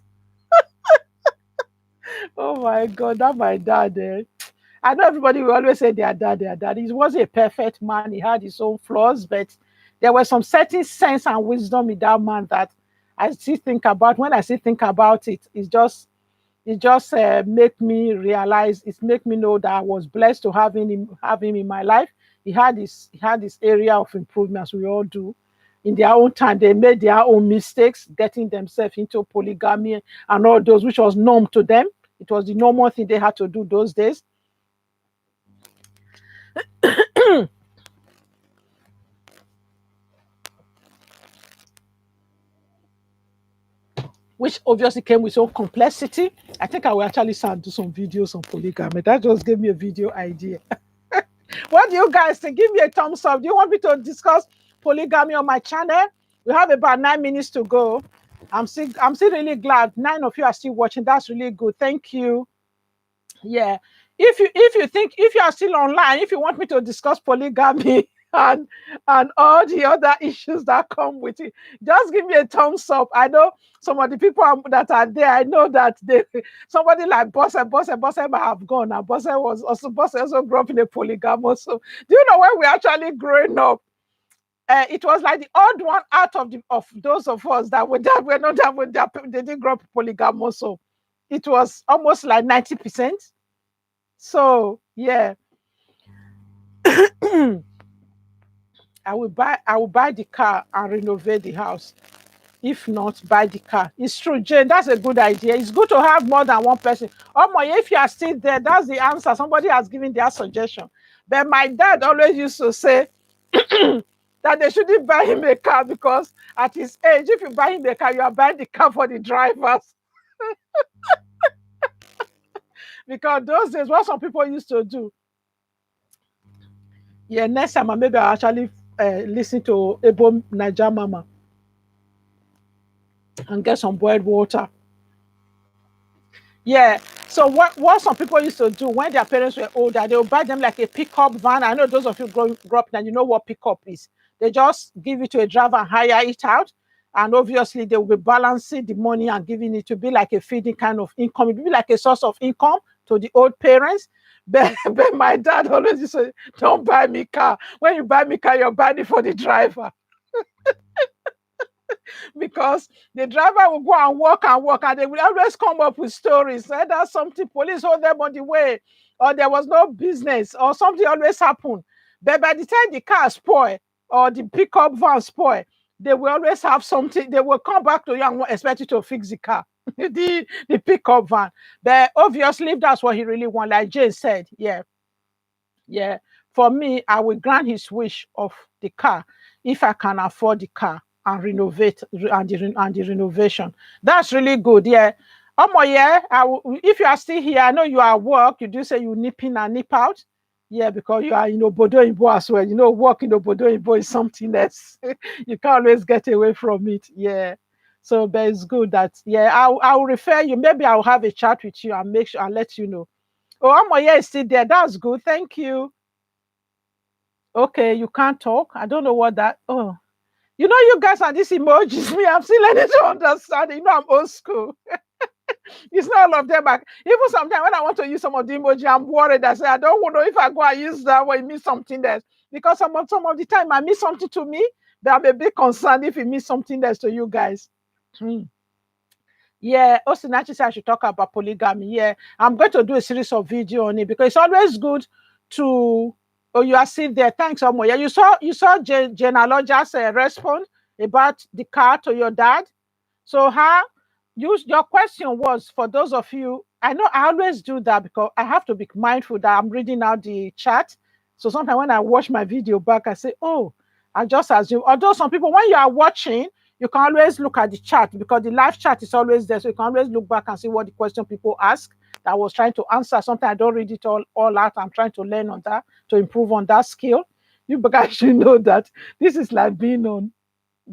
Oh my God, that my dad. I know everybody will always say their dad, their dad. He wasn't a perfect man. He had his own flaws, but there was some certain sense and wisdom in that man that I still think about. When I still think about it, it just make me realize. It make me know that I was blessed to have him in my life. He had this area of improvements we all do. In their own time, they made their own mistakes, getting themselves into polygamy and all those, which was norm to them. It was the normal thing they had to do those days. Which obviously came with some complexity. I think I will actually start do some videos on polygamy. That just gave me a video idea. What do you guys think? Give me a thumbs up. Do you want me to discuss polygamy on my channel? We have about 9 minutes to go. I'm still really glad 9 of you are still watching. That's really good. Thank you. Yeah. If you are still online, if you want me to discuss polygamy and all the other issues that come with it, just give me a thumbs up. I know some of the people that are there. I know that somebody like Bosse might have gone. And Bosse also grew up in a polygamy. So do you know when we actually growing up? It was like the odd one out of those of us that were not that they didn't grow up polygamous. So it was almost like 90%. So yeah, I will buy the car and renovate the house. If not, buy the car. It's true, Jane. That's a good idea. It's good to have more than one person. Oh my, if you are still there, that's the answer. Somebody has given their suggestion. But my dad always used to say that they shouldn't buy him a car because at his age, if you buy him a car, you are buying the car for the drivers. Because those days, what some people used to do. Yeah, next time maybe I'll actually listen to Ebo Niger Mama and get some boiled water. Yeah. So what some people used to do when their parents were older, they would buy them like a pickup van. I know those of you grow up now, you know what pickup is. They just give it to a driver and hire it out. And obviously they will be balancing the money and giving it to be like a feeding kind of income. It will be like a source of income to the old parents. But my dad always used to say, don't buy me car. When you buy me car, you're buying it for the driver. Because the driver will go and walk, and they will always come up with stories. Either something police hold them on the way, or there was no business, or something always happened. But by the time the car spoil or the pickup van spoil, they will always have something. They will come back to you and expect you to fix the car, the pickup van. But obviously, if that's what he really wants, like Jane said, yeah. For me, I will grant his wish of the car if I can afford the car and renovate and the renovation. That's really good. Yeah. Yeah. If you are still here, I know you are at work. You do say you nip in and nip out. Yeah, because you are in Obodo Ibo as well. Work in Obodo Ibo is something else. You can't always get away from it. Yeah. So, but it's good that I'll refer you. Maybe I'll have a chat with you and make sure and let you know. Oh, yeah is still there. That's good. Thank you. Okay, you can't talk. I don't know what that. Oh, you guys are these emojis. Me, I'm still learning to understand. I'm old school. It's not all of them. Even sometimes when I want to use some of the emoji, I'm worried. I say I don't know if I go and use that one, it means something else. Because some of the time I miss something to me, but I'm a bit concerned if it means something else to you guys. Hmm. Yeah, Osinachi said I should talk about polygamy. Yeah, I'm going to do a series of video on it because it's always good to. Oh, you are sitting there. Thanks, Omo. Yeah, you saw Jenna just respond about the car to your dad. So how your question was for those of you. I know I always do that because I have to be mindful that I'm reading out the chat. So sometimes when I watch my video back, I say, oh, I just assume. Although some people, when you are watching, you can always look at the chat because the live chat is always there. So you can always look back and see what the question people ask that I was trying to answer. Sometimes I don't read it all out. I'm trying to learn on that to improve on that skill. You guys should know that this is like being on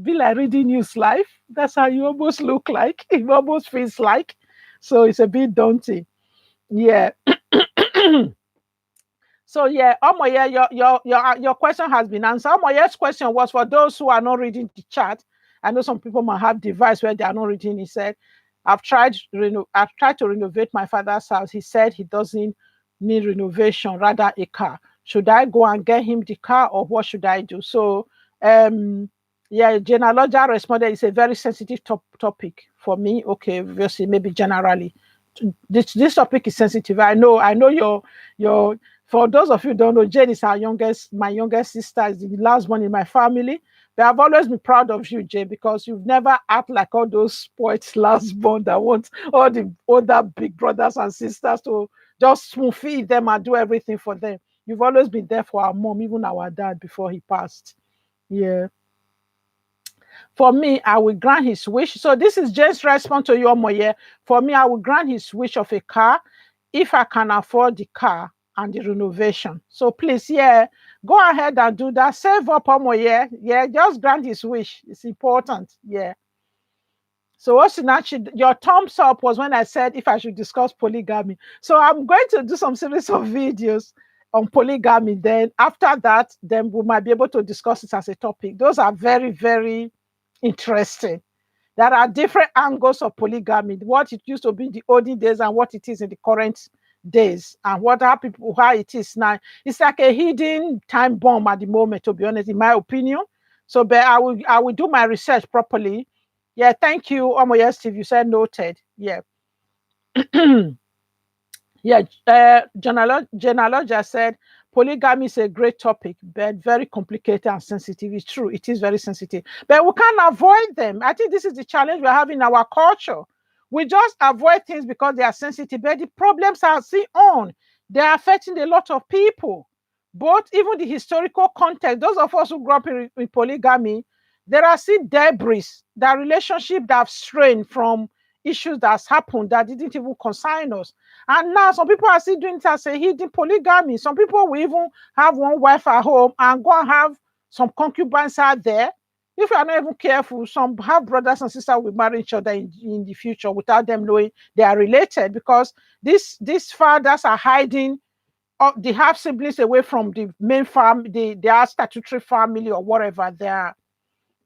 be like reading news live. That's how you almost look like. It almost feels like. So it's a bit daunting. Yeah. So yeah, Omoye, your question has been answered. Omoye's question was for those who are not reading the chat. I know some people might have device where they are not reading. He said, I've tried to renovate my father's house. He said he doesn't need renovation, rather a car. Should I go and get him the car or what should I do? So yeah, Jenna Lodja responded, it's a very sensitive topic for me. Okay, obviously, maybe generally. This topic is sensitive. I know your for those of you who don't know, Jane is my youngest sister, is the last one in my family. But I've always been proud of you, Jane, because you've never act like all those spoiled last born that want all the other big brothers and sisters to just spoon feed them and do everything for them. You've always been there for our mom, even our dad before he passed. Yeah. For me, I will grant his wish. So this is Jane's response to your Moye. For me, I will grant his wish of a car if I can afford the car and the renovation. So please, yeah, go ahead and do that. Save up Omoye. Yeah, just grant his wish. It's important. Yeah. So Osinachi, your thumbs up was when I said if I should discuss polygamy. So I'm going to do some series of videos on polygamy. Then after that, then we might be able to discuss it as a topic. Those are very, very interesting. There are different angles of polygamy, what it used to be in the olden days and what it is in the current days, and how it is now. It's like a hidden time bomb at the moment, to be honest, in my opinion. So, but I will do my research properly. Yeah, thank you, Omoye Steve. You said noted. Yeah. Yeah, Jenaloja said polygamy is a great topic, but very complicated and sensitive. It's true, it is very sensitive, but we can't avoid them. I think this is the challenge we're having in our culture. We just avoid things because they are sensitive, but the problems are still on. They are affecting a lot of people, both even the historical context. Those of us who grew up in polygamy, there are still debris, that relationship that have strained from issues that's happened that didn't even concern us. And now some people are still doing it as a hidden polygamy. Some people will even have one wife at home and go and have some concubines out there. If you are not even careful, some have brothers and sisters will marry each other in the future without them knowing they are related, because these fathers are hiding the half siblings away from the main family, their statutory family or whatever they are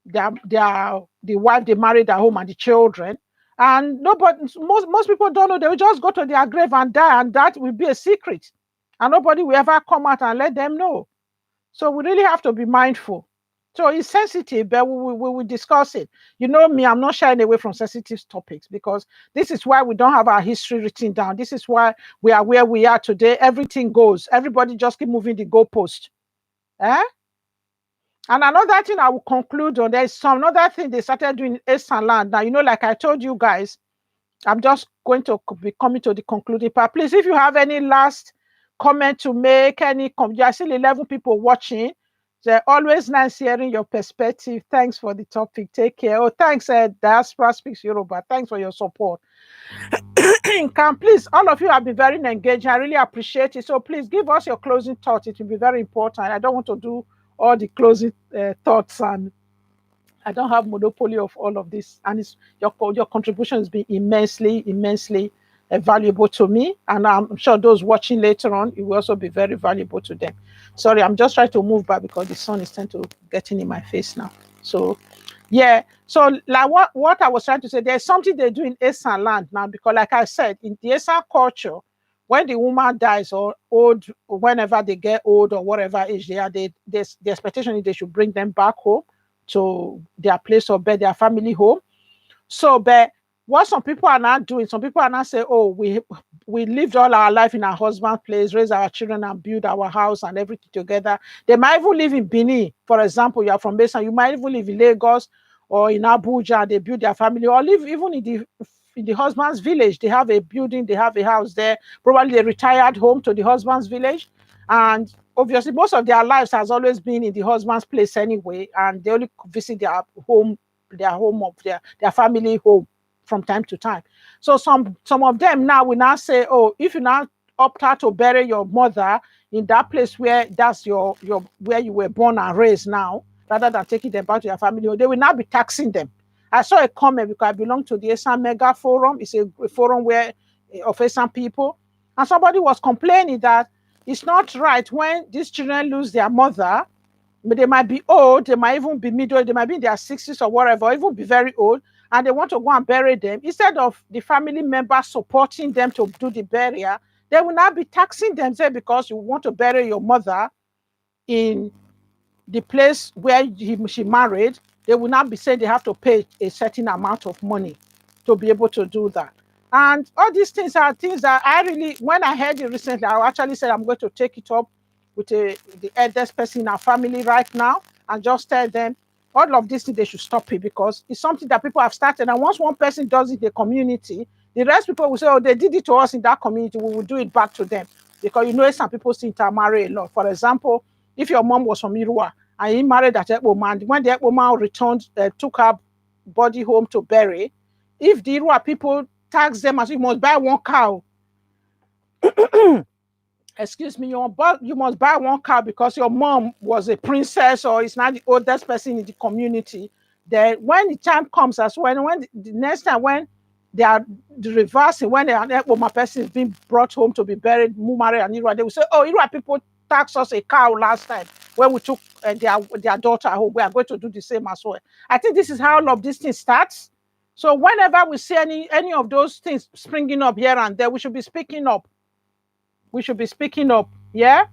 the wife they married at home and the children. And nobody, most people don't know. They will just go to their grave and die, and that will be a secret. And nobody will ever come out and let them know. So we really have to be mindful. So it's sensitive, but we will discuss it. You know me, I'm not shying away from sensitive topics because this is why we don't have our history written down. This is why we are where we are today. Everything goes. Everybody just keep moving the goalpost. Eh? And another thing I will conclude on, there's some another thing they started doing in Eastern land. Now, like I told you guys, I'm just going to be coming to the concluding part. Please, if you have any last comment to make, I see 11 people watching. They're always nice hearing your perspective. Thanks for the topic. Take care. Oh, thanks, Diaspora Speaks Yoruba. Thanks for your support. Can please, all of you have been very engaged. I really appreciate it. So please give us your closing thoughts. It will be very important. I don't want to do all the closing thoughts, and I don't have monopoly of all of this. And your contribution has been immensely valuable to me, and I'm sure those watching later on, it will also be very valuable to them. Sorry, I'm just trying to move back because the sun is trying to getting in my face now. So yeah, so like what I was trying to say, there's something they do in Esan land now, because like I said, in the Esan culture, when the woman dies or old, whenever they get old or whatever age they are, the expectation is they should bring them back home to their place of bed, their family home. So, but what some people are not doing, some people are not saying, "Oh, we lived all our life in our husband's place, raised our children, and build our house and everything together." They might even live in Benin, for example. You are from Basin, you might even live in Lagos or in Abuja. They build their family, or live even in the husband's village. They have a building, they have a house there. Probably they retired home to the husband's village, and obviously most of their lives has always been in the husband's place anyway, and they only visit their home of their family home from time to time. So some of them now will now say, oh, if you now opt out to bury your mother in that place where that's your where you were born and raised now, rather than taking them back to your family home, they will now be taxing them. I saw a comment because I belong to the ASAM Mega Forum. It's a forum where of ASAM people, and somebody was complaining that it's not right when these children lose their mother. But they might be old, they might even be middle, they might be in their 60s or whatever, or even be very old, and they want to go and bury them. Instead of the family members supporting them to do the burial, they will now be taxing them, say, because you want to bury your mother in the place where she married, they will not be saying they have to pay a certain amount of money to be able to do that. And all these things are things that I really, when I heard it recently, I actually said I'm going to take it up with the eldest person in our family right now and just tell them all of this thing, they should stop it, because it's something that people have started. And once one person does it in the community, the rest people will say, oh, they did it to us in that community, we will do it back to them. Because you know, some people seem to marry a lot. For example, if your mom was from Irua and he married that Ekpo man, when the Ekpo man returned, took her body home to bury, if the Irua people tax them as you must buy one cow, excuse me, you must buy one cow because your mom was a princess or is not the oldest person in the community. Then when the time comes, as when the next time when they are the reversing, when an Ekpoma person is being brought home to be buried, Mumare and Irua, they will say, oh, Irua people tax us a cow last time when we took their daughter home. We are going to do the same as well. I think this is how all of this thing starts. So whenever we see any of those things springing up here and there, we should be speaking up. We should be speaking up. Yeah.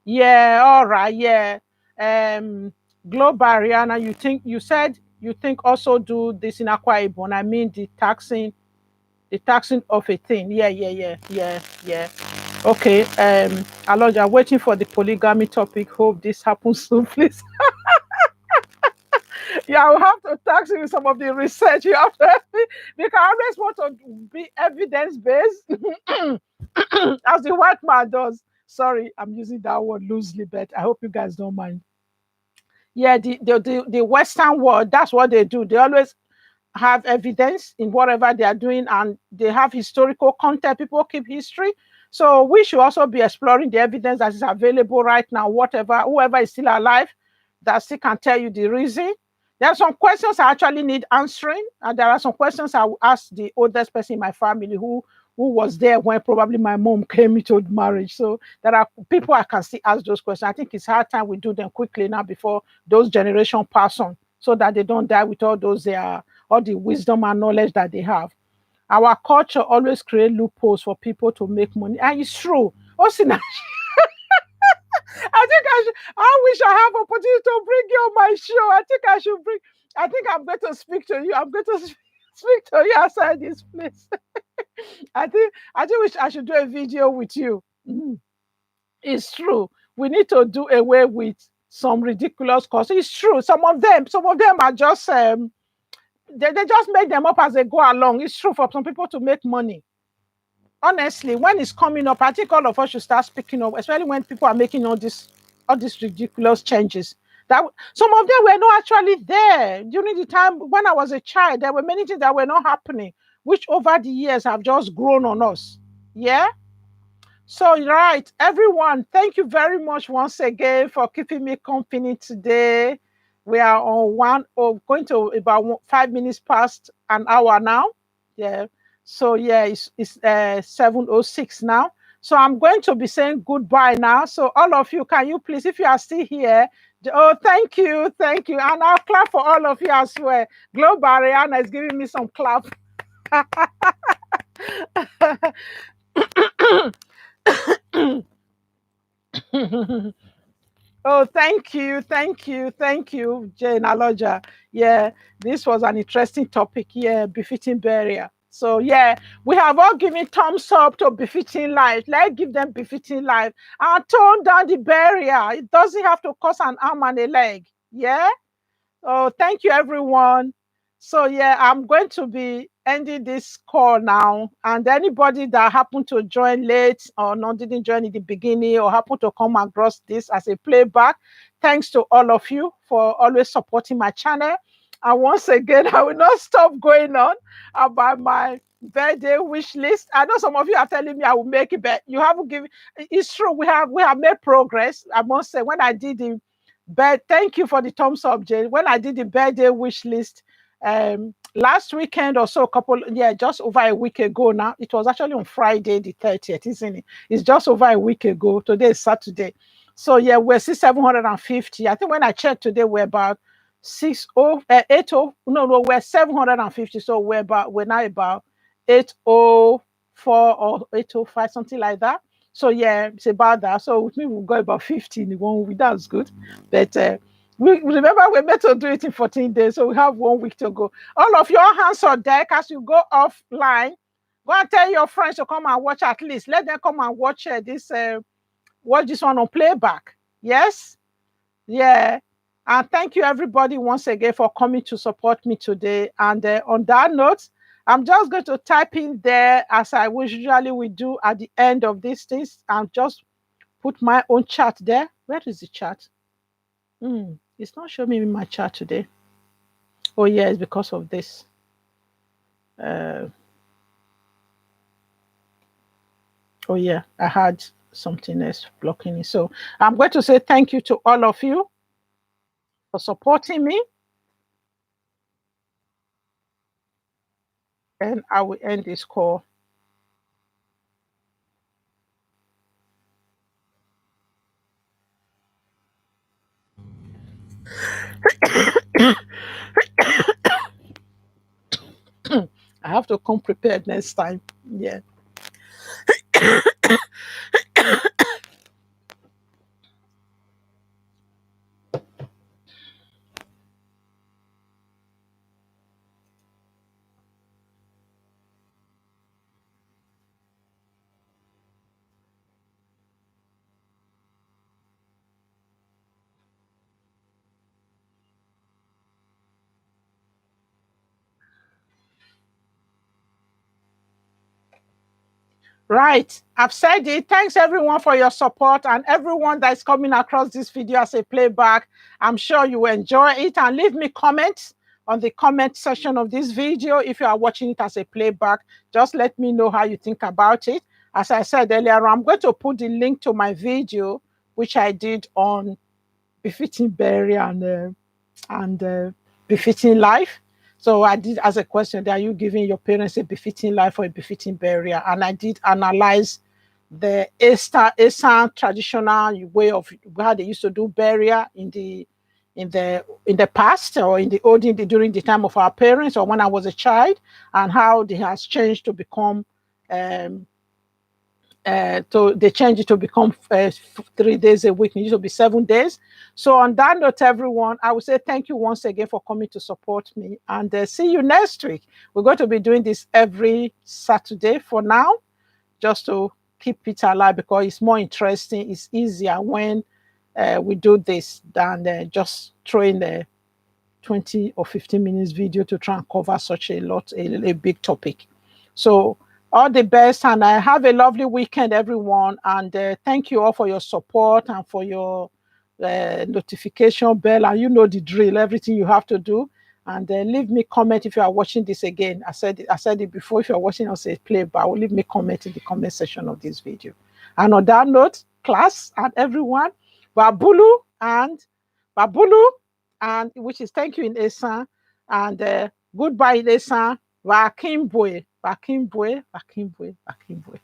Yeah. All right. Yeah. Um, Global Ariana, you said you think also do this in Akwa Ibom. I mean the taxing of a thing. Yeah. Yeah. Yeah. Yeah. Yeah. Okay. Aloja, waiting for the polygamy topic. Hope this happens soon, please. Yeah, I'll have to tax you with some of the research you have to help me, because I always want to be evidence based, as the white man does. Sorry, I'm using that word loosely, but I hope you guys don't mind. Yeah, the Western world, that's what they do. They always have evidence in whatever they are doing, and they have historical content. People keep history. So we should also be exploring the evidence that is available right now, whatever, whoever is still alive that still can tell you the reason. There are some questions I actually need answering, and there are some questions I will ask the oldest person in my family who was there when probably my mom came into marriage. So there are people I can still ask those questions. I think it's hard time we do them quickly now before those generation pass on, so that they don't die with all the wisdom and knowledge that they have. Our culture always create loopholes for people to make money, and it's true. Also, I wish I have opportunity to bring you on my show. I think I should bring. I think I'm going to speak to you. I'm going to speak to you outside this place. I think wish I should do a video with you. Mhm. It's true. We need to do away with some ridiculous costs. It's true. Some of them are just they just make them up as they go along. It's true for some people to make money. Honestly, when it's coming up, I think all of us should start speaking up, especially when people are making all these ridiculous changes. That some of them were not actually there during the time when I was a child. There were many things that were not happening, which over the years have just grown on us. Yeah. So, right, everyone, thank you very much once again for keeping me company today. We are on going to about 5 minutes past an hour now. Yeah. So, yeah, it's 7:06 now. So, I'm going to be saying goodbye now. So, all of you, can you please, if you are still here, oh, thank you, thank you. And I'll clap for all of you as well. Global Ariana is giving me some clap. Oh, thank you, thank you, thank you, Jane Aloja. Yeah, this was an interesting topic. Yeah, befitting burial. So yeah, we have all given thumbs up to befitting life. Let's give them befitting life and tone down the burial. It doesn't have to cost an arm and a leg. Yeah. Oh, thank you, everyone. So yeah, I'm going to be ending this call now. And anybody that happened to join late or not didn't join in the beginning or happened to come across this as a playback, thanks to all of you for always supporting my channel. And once again, I will not stop going on about my birthday wish list. I know some of you are telling me I will make it, but you haven't given. It's true. We have made progress. I must say, when I did the but thank you for the thumbs up, Jane. When I did the birthday wish list last weekend or so, just over a week ago now. It was actually on Friday, the 30th, isn't it? It's just over a week ago. Today is Saturday. So yeah, we're still 750. I think when I checked today, we're about 80. No, we're 750. So we're now about 804 or 805, something like that. So yeah, it's about that. So with me, we'll go about 50 in 1 week. That's good. But we remember we're meant to do it in 14 days, so we have 1 week to go. All of your hands on deck as you go offline. Go and tell your friends to come and watch at least. Let them come and watch watch this one on playback. Yes, yeah. And thank you everybody once again for coming to support me today. And on that note, I'm just going to type in there as I usually we do at the end of these things and just put my own chat there. Where is the chat? It's not showing me my chat today. Oh yeah, it's because of this. Uh, oh yeah, I had something else blocking it. So I'm going to say thank you to all of you for supporting me. And I will end this call. I have to come prepared next time. Yeah. Right. I've said it. Thanks everyone for your support and everyone that is coming across this video as a playback. I'm sure you will enjoy it and leave me comments on the comment section of this video. If you are watching it as a playback, just let me know how you think about it. As I said earlier, I'm going to put the link to my video, which I did on befitting burial and befitting life. So I did as a question, are you giving your parents a befitting life or a befitting burial? And I did analyze the Eastern traditional way of how they used to do burial in the past or during the time of our parents or when I was a child, and how it has changed to become they change it to become 3 days a week. It used to be 7 days. So on that note, everyone, I would say thank you once again for coming to support me, and see you next week. We're going to be doing this every Saturday for now, just to keep it alive, because it's more interesting. It's easier when we do this than just throwing the 20 or 15 minutes video to try and cover such a big topic. So all the best, and I have a lovely weekend, everyone. And thank you all for your support and for your notification bell. And you know the drill, everything you have to do. And leave me comment if you are watching this again. I said it before. If you are watching us a playback, leave me comment in the comment section of this video. And on that note, class and everyone, Babulu and Babulu, and which is thank you in Esan, and goodbye in Esan. Wakimbwe, Wakimbwe, Wakimbwe, Wakimbwe.